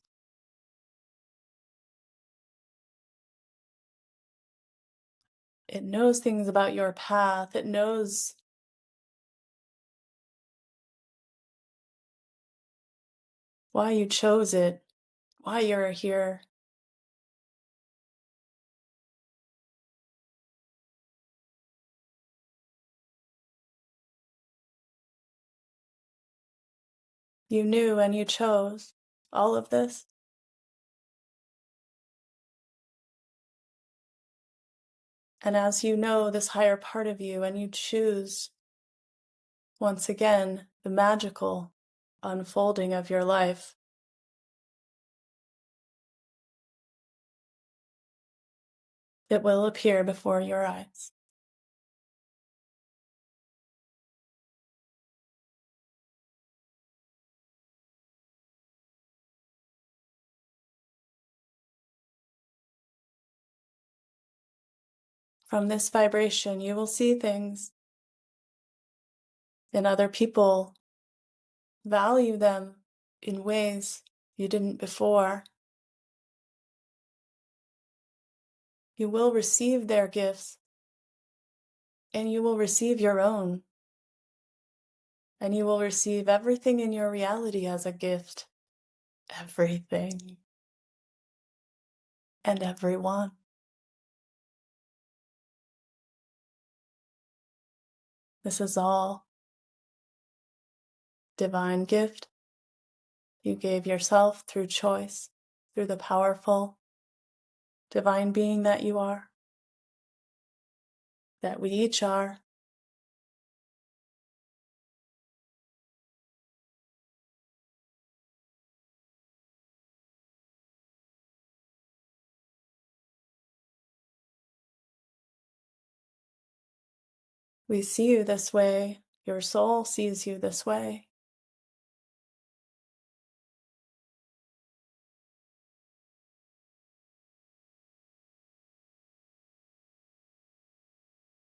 things about your path. It knows why you chose it, why you're here. You knew and you chose all of this. And as you know this higher part of you and you choose, once again, the magical unfolding of your life, it will appear before your eyes. From this vibration, you will see things, and other people value them in ways you didn't before. You will receive their gifts, and you will receive your own, and you will receive everything in your reality as a gift. Everything and everyone. This is all divine gift you gave yourself through choice, through the powerful divine being that you are, that we each are. We see you this way. Your soul sees you this way.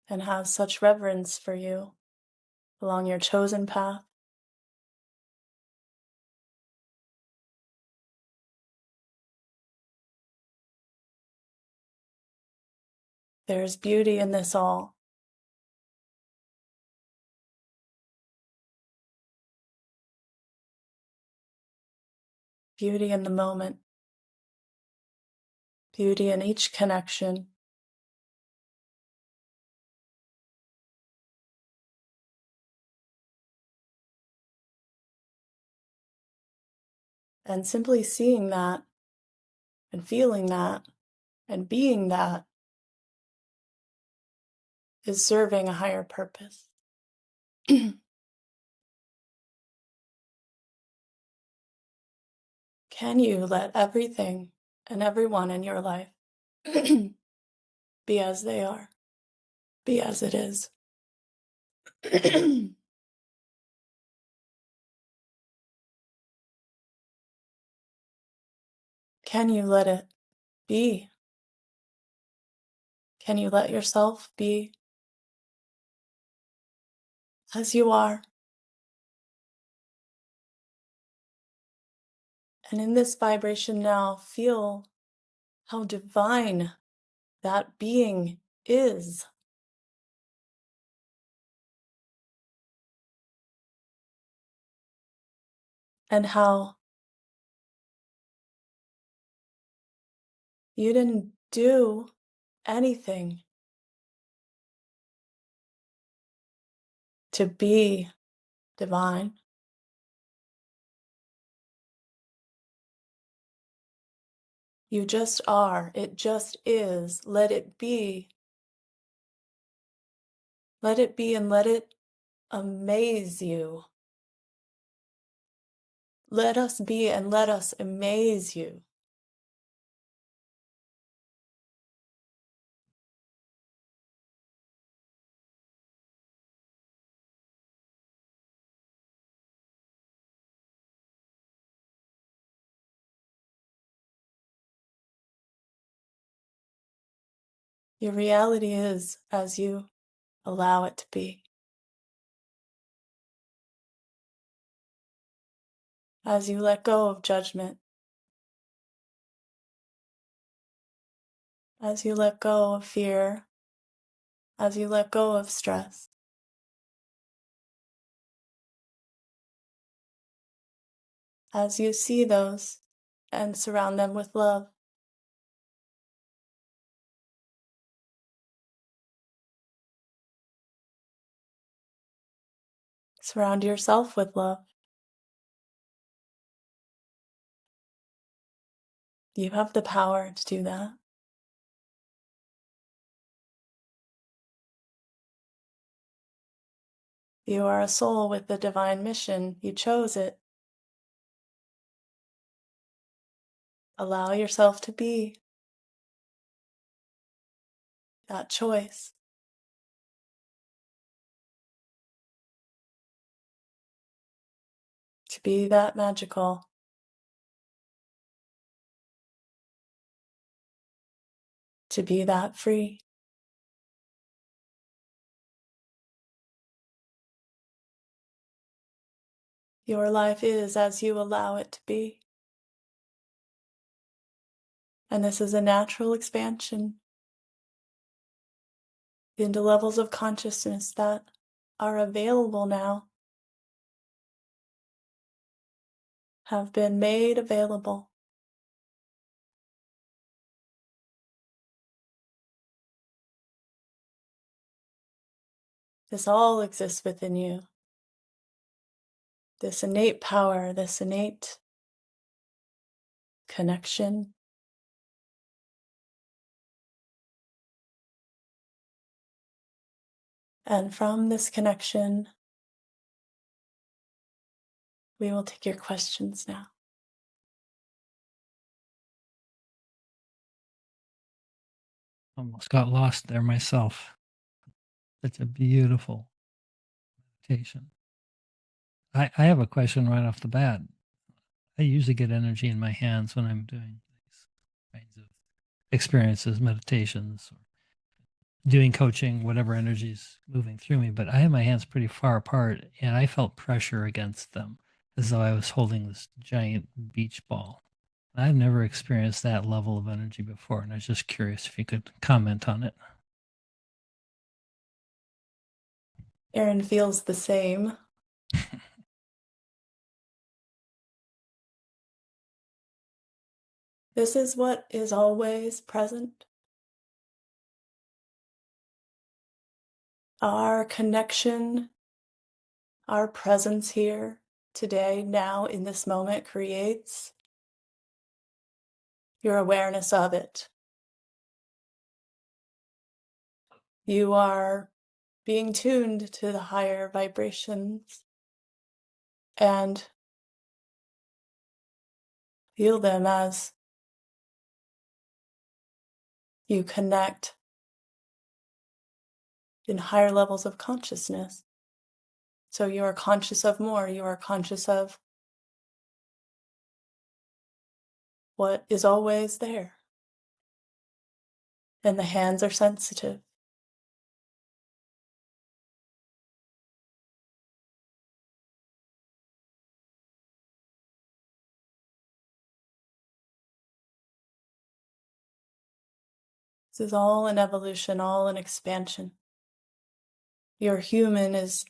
And has such reverence for you along your chosen path. There is beauty in this all. Beauty in the moment. Beauty in each connection. And simply seeing that and feeling that and being that is serving a higher purpose. Can you let everything and everyone in your life be as they are, be as it is? Can you let it be? Can you let yourself be as you are? And in this vibration now, feel how divine that being is. And how you didn't do anything to be divine. You just are. It just is. Let it be. Let it be and let it amaze you. Let us be and let us amaze you. Your reality is as you allow it to be. As you let go of judgment. As you let go of fear. As you let go of stress. As you see those and surround them with love. Surround yourself with love. You have the power to do that. You are a soul with the divine mission. You chose it. Allow yourself to be that choice. To be that magical. To be that free. Your life is as you allow it to be. And this is a natural expansion into levels of consciousness that are available now, have been made available. This all exists within you. This innate power, this innate connection. And from this connection, we will take your questions now. Almost got lost there myself. Such a beautiful meditation. I have a question right off the bat. I usually get energy in my hands when I'm doing these kinds of experiences, meditations, or doing coaching, whatever energy's moving through me. But I have my hands pretty far apart, and I felt pressure against them as though I was holding this giant beach ball. I've never experienced that level of energy before, and I was just curious if you could comment on it. Aaron feels the same. This is what is always present. Our connection, our presence here today, now in this moment, creates your awareness of it. You are being tuned to the higher vibrations and feel them as you connect in higher levels of consciousness. So you are conscious of more, you are conscious of what is always there. And the hands are sensitive. This is all an evolution, all an expansion. Your human is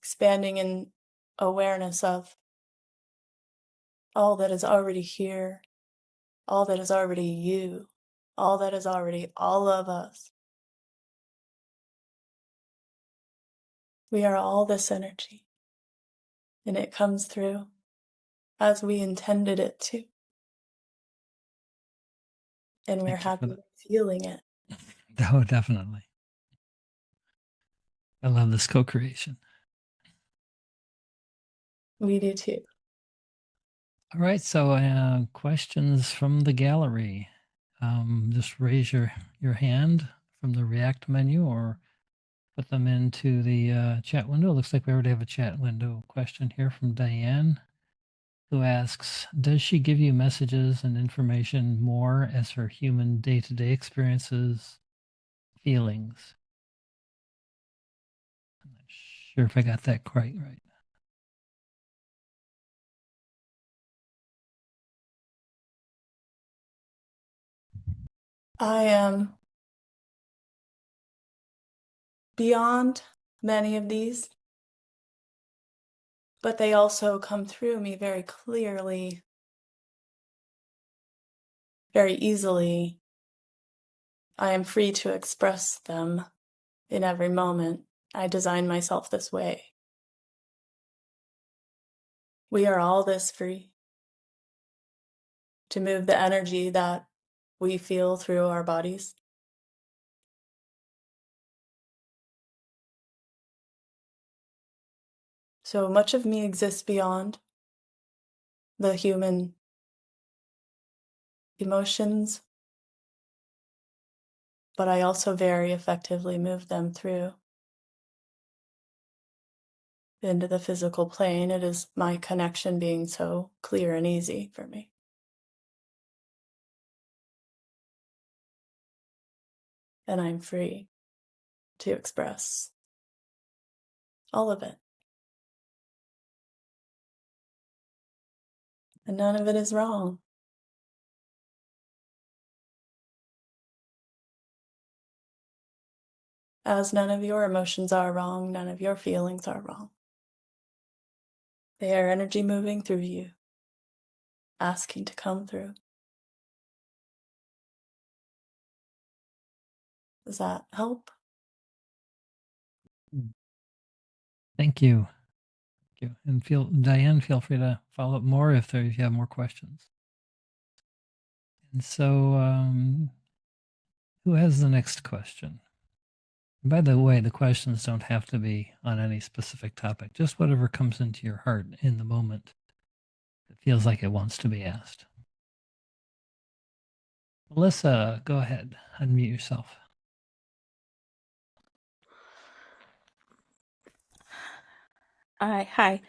expanding in awareness of all that is already here, all that is already you, all that is already all of us. We are all this energy, and it comes through as we intended it to. And we're Thank you for happy that. feeling it. Oh, definitely. I love this co-creation. We do too. All right, so questions from the gallery. Just raise your hand from the React menu or put them into the chat window. Looks like we already have a chat window question here from Diane, who asks, does she give you messages and information more as her human day-to-day experiences, feelings? I'm not sure if I got that quite right. I am beyond many of these, but they also come through me very clearly, very easily. I am free to express them in every moment. I design myself this way. We are all this free to move the energy that we feel through our bodies. So much of me exists beyond the human emotions, but I also very effectively move them through into the physical plane. It is my connection being so clear and easy for me. And I'm free to express all of it. And none of it is wrong. As none of your emotions are wrong, none of your feelings are wrong. They are energy moving through you, asking to come through. Does that help? Thank you. Thank you. And Diane, feel free to follow up more if you have more questions. And so, who has the next question? And by the way, the questions don't have to be on any specific topic, just whatever comes into your heart in the moment that feels like it wants to be asked. Melissa, go ahead, unmute yourself. Hi.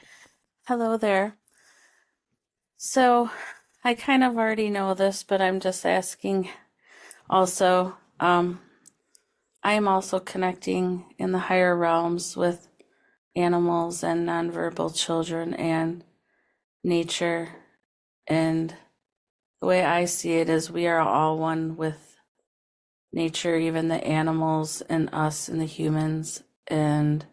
Hello there. So I kind of already know this, but I'm just asking also. I am also connecting in the higher realms with animals and nonverbal children and nature. And the way I see it is we are all one with nature, even the animals and us and the humans. And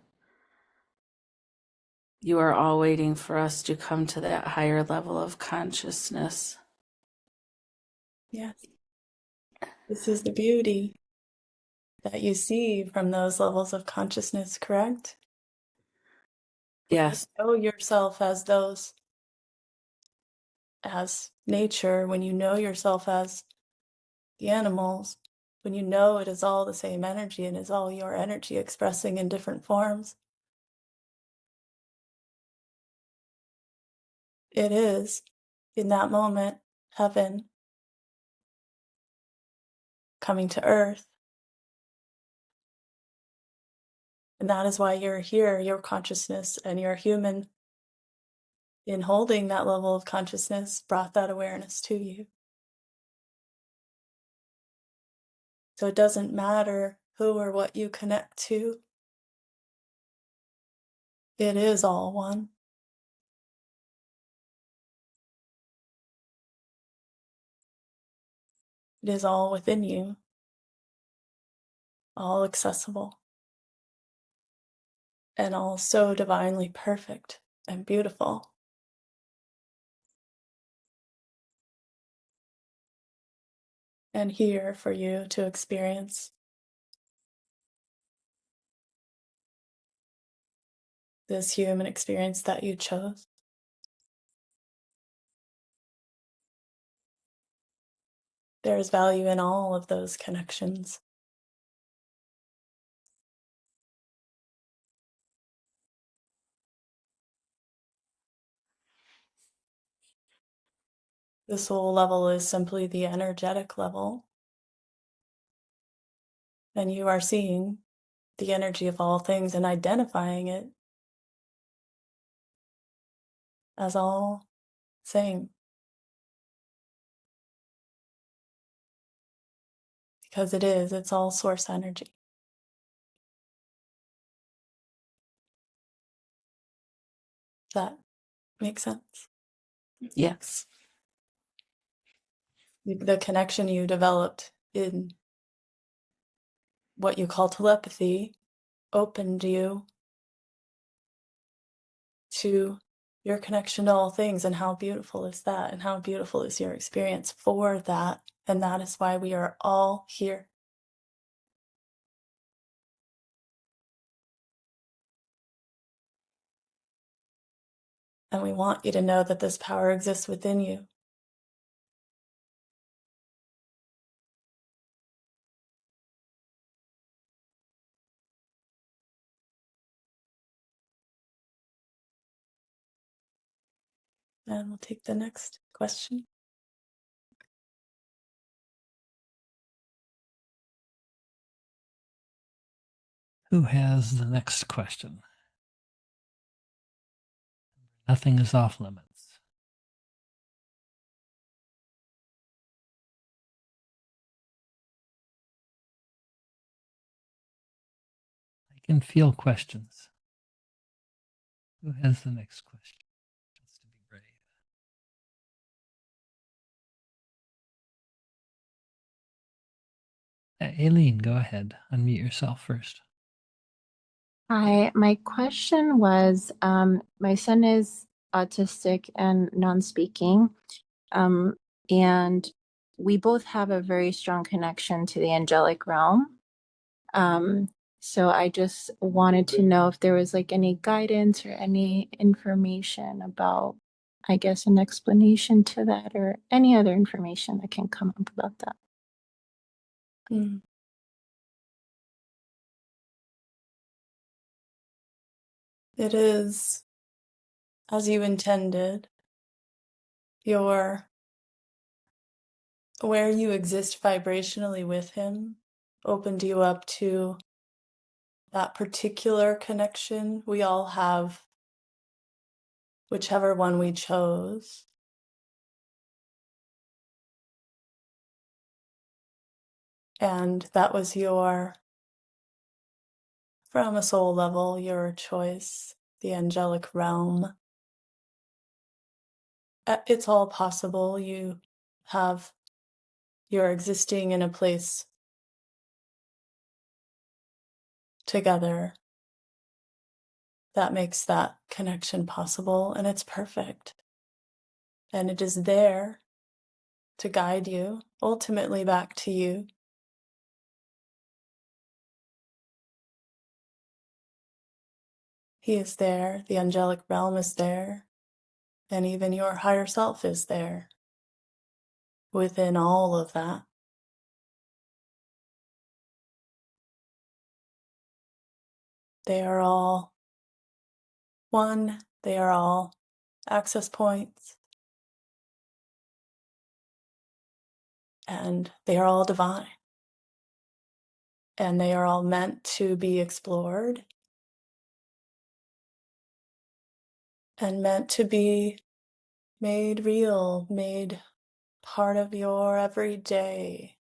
you are all waiting for us to come to that higher level of consciousness. Yes. This is the beauty that you see from those levels of consciousness, correct? Yes. Know yourself as those, as nature, when you know yourself as the animals, when you know it is all the same energy and is all your energy expressing in different forms. It is, in that moment, heaven coming to earth. And that is why you're here, your consciousness and your human, in holding that level of consciousness, brought that awareness to you. So it doesn't matter who or what you connect to. It is all one. It is all within you, all accessible, and all so divinely perfect and beautiful. And here for you to experience this human experience that you chose. There is value in all of those connections. The soul level is simply the energetic level. And you are seeing the energy of all things and identifying it as all same. Because it is, it's all source energy. Does that make sense? Yes. The connection you developed in what you call telepathy opened you to your connection to all things. And how beautiful is that? And how beautiful is your experience for that? And that is why we are all here. And we want you to know that this power exists within you. And we'll take the next question. Who has the next question? Nothing is off limits. I can feel questions. Who has the next question? Just to be brave. Aileen, go ahead. Unmute yourself first. Hi, my question was, my son is autistic and non-speaking, and we both have a very strong connection to the angelic realm. So I just wanted to know if there was like any guidance or any information about, I guess, an explanation to that or any other information that can come up about that. Mm. It is as you intended. Where you exist vibrationally with him opened you up to that particular connection. We all have whichever one we chose. And that was from a soul level, your choice, the angelic realm. It's all possible. You're existing in a place together that makes that connection possible, and it's perfect. And it is there to guide you, ultimately back to you. He is there, the angelic realm is there, and even your higher self is there within all of that. They are all one, they are all access points, and they are all divine. And they are all meant to be explored and meant to be made real, made part of your everyday.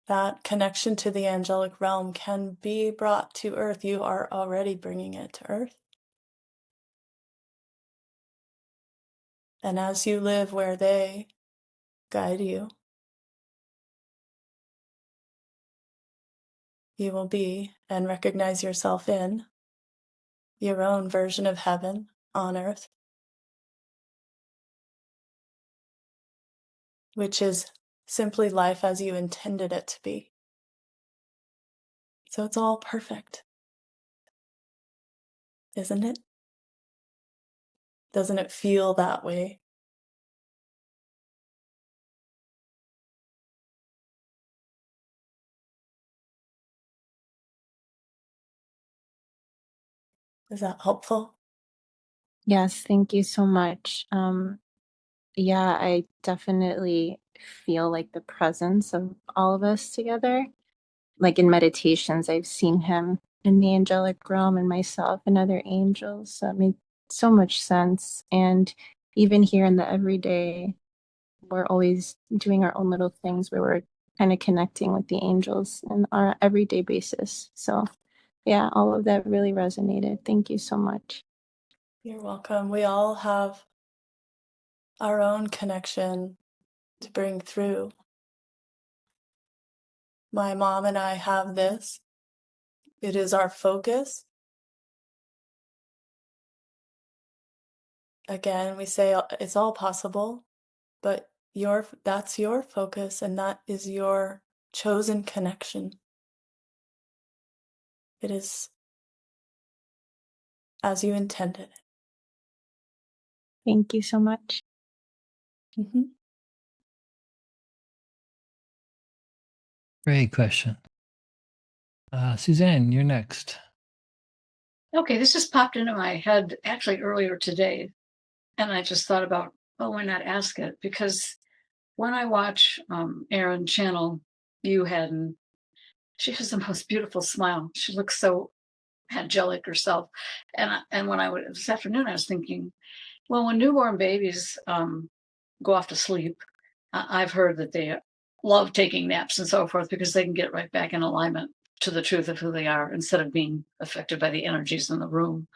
That connection to the angelic realm can be brought to earth. You are already bringing it to earth. And as you live where they guide you, you will be and recognize yourself in your own version of heaven on earth, which is simply life as you intended it to be. So it's all perfect, isn't it? Doesn't it feel that way? Is that helpful? Yes, thank you so much. Yeah, I definitely feel like the presence of all of us together. Like in meditations, I've seen him in the angelic realm and myself and other angels. So it made so much sense. And even here in the everyday, we're always doing our own little things where we're kind of connecting with the angels on our everyday basis. So yeah, all of that really resonated. Thank you so much. You're welcome. We all have our own connection to bring through. My mom and I have this. It is our focus. Again, we say it's all possible, but that's your focus and that is your chosen connection. It is as you intended it. Thank you so much. Mm-hmm. Great question. Suzanne, you're next. Okay, this just popped into my head actually earlier today. And I just thought about, oh, why not ask it? Because when I watch Erin channel you, Hadden, she has the most beautiful smile. She looks so angelic herself. And when I would this afternoon, I was thinking, well, when newborn babies go off to sleep, I've heard that they love taking naps and so forth because they can get right back in alignment to the truth of who they are instead of being affected by the energies in the room.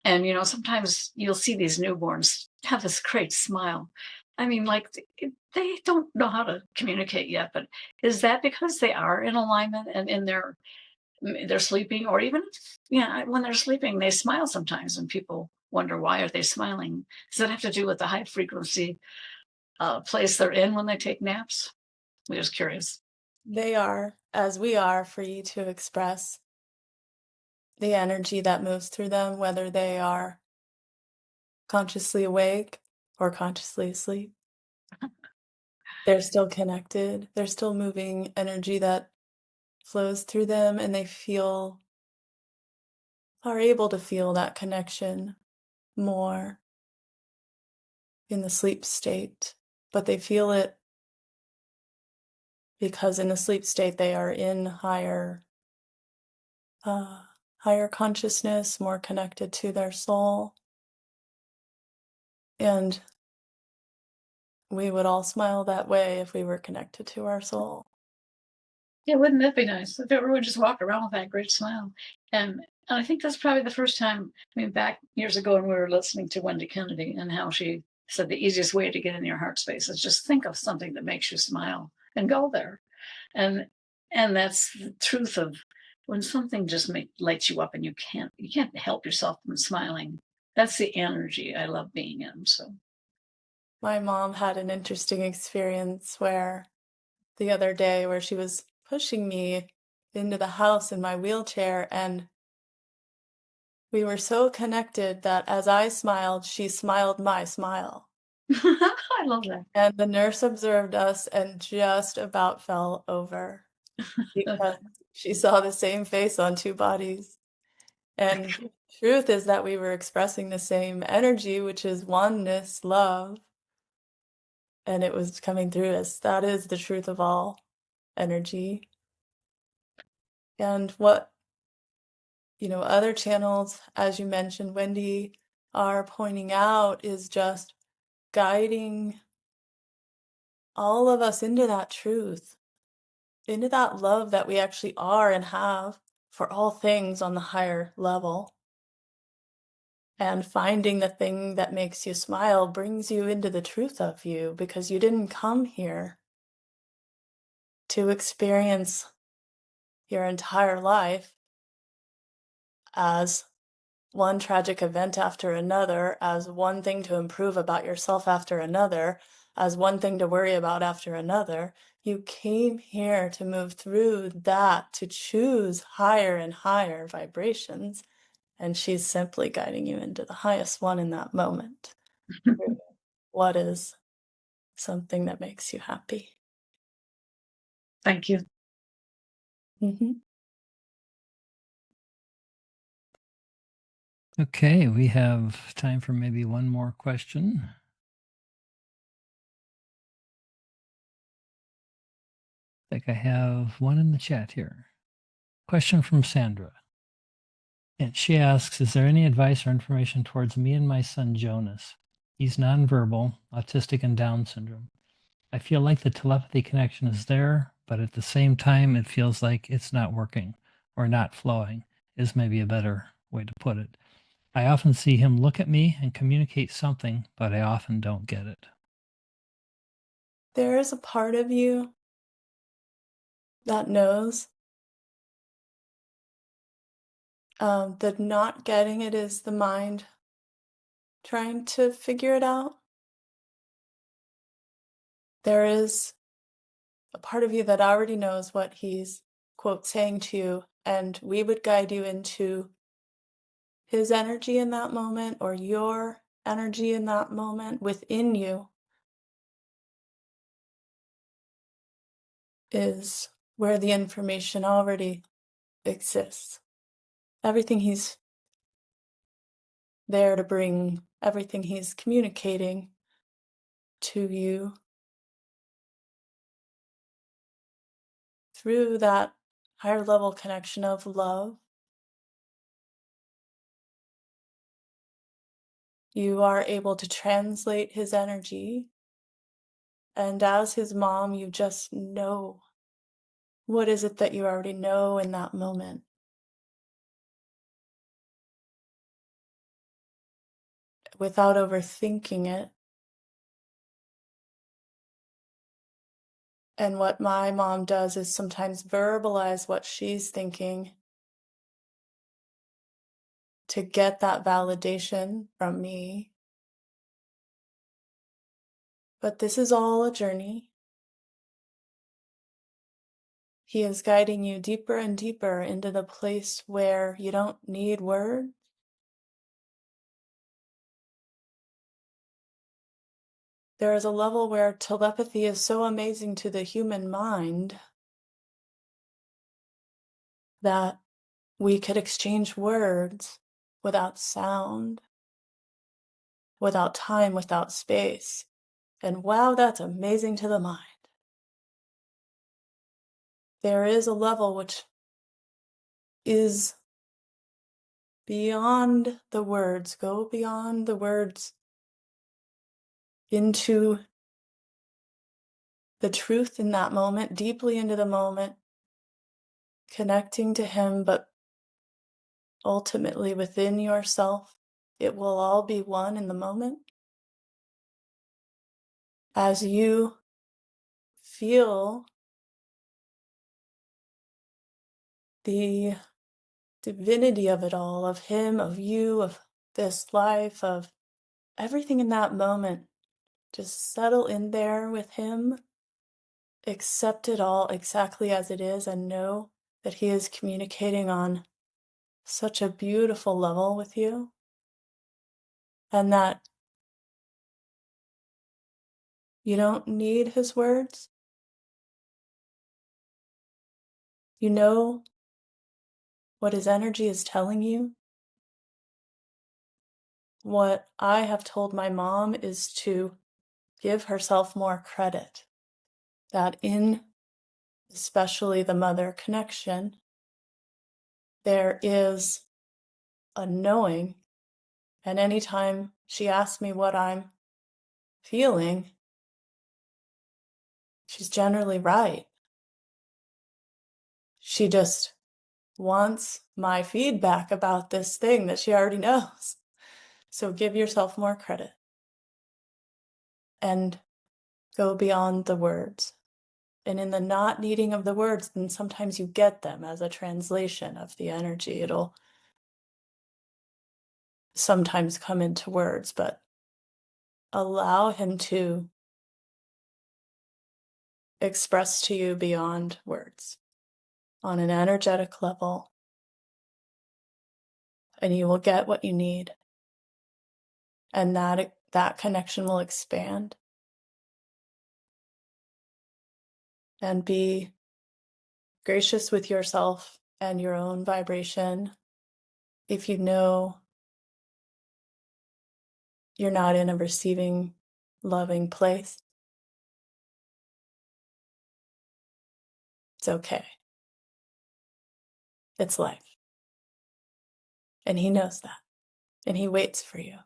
And, sometimes you'll see these newborns have this great smile. I mean, like they don't know how to communicate yet, but is that because they are in alignment and in they're sleeping, or even, yeah, when they're sleeping, they smile sometimes and people wonder, why are they smiling? Does that have to do with the high frequency place they're in when they take naps? We're just curious. They are, as we are, free to express the energy that moves through them, whether they are consciously awake or consciously asleep. They're still connected. They're still moving energy that flows through them, and they are able to feel that connection more in the sleep state. But they feel it because in the sleep state they are in higher consciousness, more connected to their soul. And we would all smile that way if we were connected to our soul. Yeah, wouldn't that be nice if everyone just walked around with that great smile? And I think that's probably the first time. I mean, back years ago when we were listening to Wendy Kennedy and how she said the easiest way to get in your heart space is just think of something that makes you smile and go there. And that's the truth of when something just lights you up and you can't help yourself from smiling. That's the energy I love being in. So My mom had an interesting experience where the other day where she was pushing me into the house in my wheelchair, and we were so connected that as I smiled, she smiled my smile. I love that. And the nurse observed us and just about fell over because she saw the same face on two bodies. And truth is that we were expressing the same energy, which is oneness, love. And it was coming through us. That is the truth of all energy. And what, other channels, as you mentioned, Wendy, are pointing out is just guiding all of us into that truth, into that love that we actually are and have for all things on the higher level. And finding the thing that makes you smile brings you into the truth of you, because you didn't come here to experience your entire life as one tragic event after another, as one thing to improve about yourself after another, as one thing to worry about after another. You came here to move through that, to choose higher and higher vibrations. And she's simply guiding you into the highest one in that moment. What is something that makes you happy? Thank you. Mm-hmm. Okay, we have time for maybe one more question. I think I have one in the chat here. Question from Sandra. And she asks, is there any advice or information towards me and my son Jonas? He's nonverbal, autistic, and Down syndrome. I feel like the telepathy connection is there, but at the same time, it feels like it's not working or not flowing, is maybe a better way to put it. I often see him look at me and communicate something, but I often don't get it. There is a part of you that knows. The not getting it is the mind trying to figure it out. There is a part of you that already knows what he's, quote, saying to you, and we would guide you into his energy in that moment, or your energy in that moment within you is where the information already exists. Everything he's there to bring everything he's communicating to you through that higher level connection of love. You are able to translate his energy, and as his mom, you just know. What is it that you already know in that moment? Without overthinking it. And what my mom does is sometimes verbalize what she's thinking to get that validation from me. But this is all a journey. He is guiding you deeper and deeper into the place where you don't need words. There is a level where telepathy is so amazing to the human mind that we could exchange words without sound, without time, without space. And wow, that's amazing to the mind. There is a level which is beyond the words. Go beyond the words into the truth in that moment, deeply into the moment, connecting to him, but ultimately within yourself. It will all be one in the moment. As you feel the divinity of it all, of him, of you, of this life, of everything in that moment, just settle in there with him. Accept it all exactly as it is and know that he is communicating on such a beautiful level with you, and that you don't need his words. You know what his energy is telling you. What I have told my mom is to give herself more credit, that in especially the mother connection, there is a knowing. And anytime she asks me what I'm feeling, she's generally right. She just wants my feedback about this thing that she already knows. So give yourself more credit and go beyond the words. And in the not needing of the words, then sometimes you get them as a translation of the energy. It'll sometimes come into words, but allow him to express to you beyond words on an energetic level, and you will get what you need. And that connection will expand. And be gracious with yourself and your own vibration. If you know you're not in a receiving, loving place, it's okay. It's life. And he knows that. And he waits for you.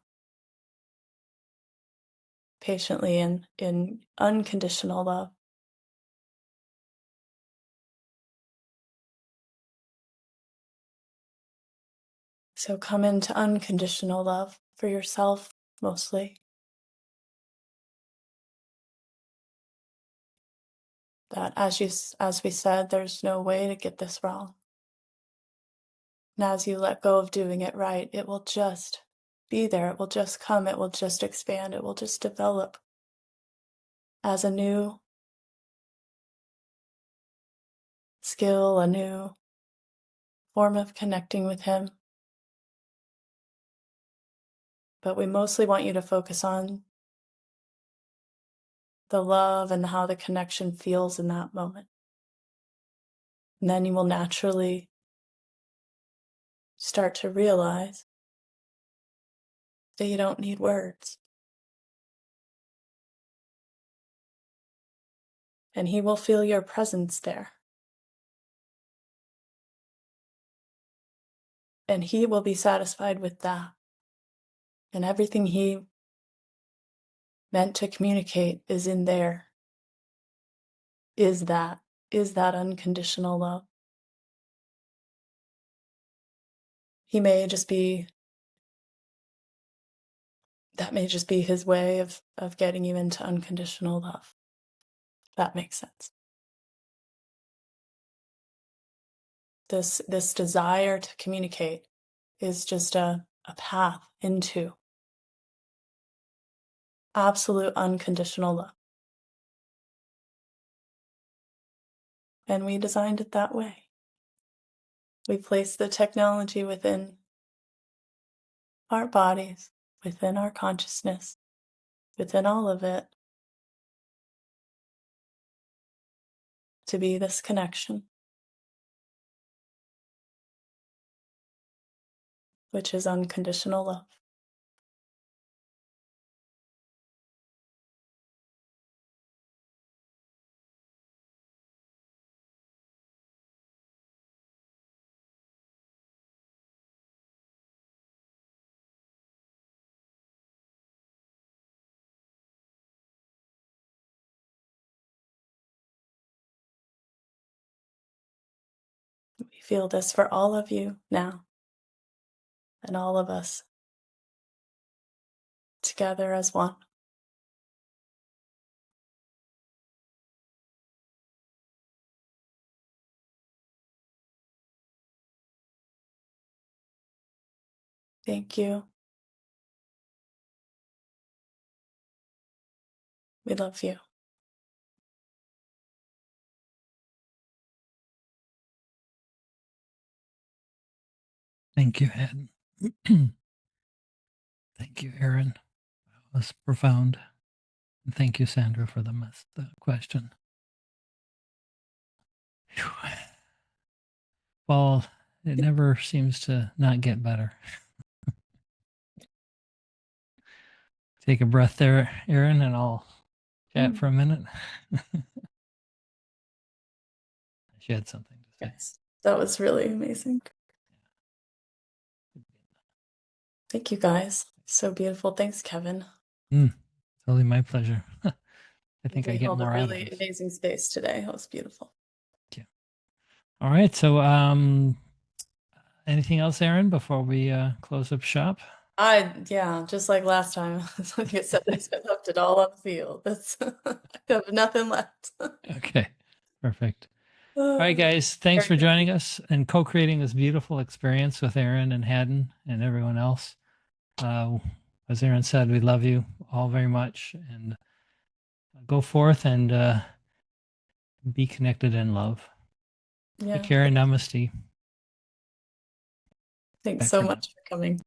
Patiently in unconditional love. So come into unconditional love for yourself, mostly. That as we said, there's no way to get this wrong. And as you let go of doing it right, it will just be there. It will just come. It will just expand. It will just develop as a new skill, a new form of connecting with him. But we mostly want you to focus on the love and how the connection feels in that moment. And then you will naturally start to realize that you don't need words. And he will feel your presence there. And he will be satisfied with that. And everything he meant to communicate is in there. Is that unconditional love. He may just be, that may just be his way of getting you into unconditional love. That makes sense. This desire to communicate is just a path into absolute unconditional love. And we designed it that way. We placed the technology within our bodies, within our consciousness, within all of it, to be this connection, which is unconditional love. We feel this for all of you now, and all of us together as one. Thank you. We love you. Thank you, Hadden. Thank you, Aaron. That was profound. And thank you, Sandra, for the question. Whew. Well, it never seems to not get better. Take a breath there, Aaron, and I'll chat for a minute. She had something to say. Yes, that was really amazing. Thank you, guys. So beautiful. Thanks, Kevin. Totally my pleasure. I think I We get held more a out of really this. amazing space today. It was beautiful. All right. So, anything else, Aaron, before we close up shop? Yeah, just like last time. Like I said, I left it all on the field. I have nothing left. Okay. Perfect. All right, guys. Thanks for joining us and co-creating this beautiful experience with Aaron and Hadden and everyone else. As Aaron said, we love you all very much, and go forth and be connected in love. Yeah. Take care and namaste. Thanks Back so to- much for coming.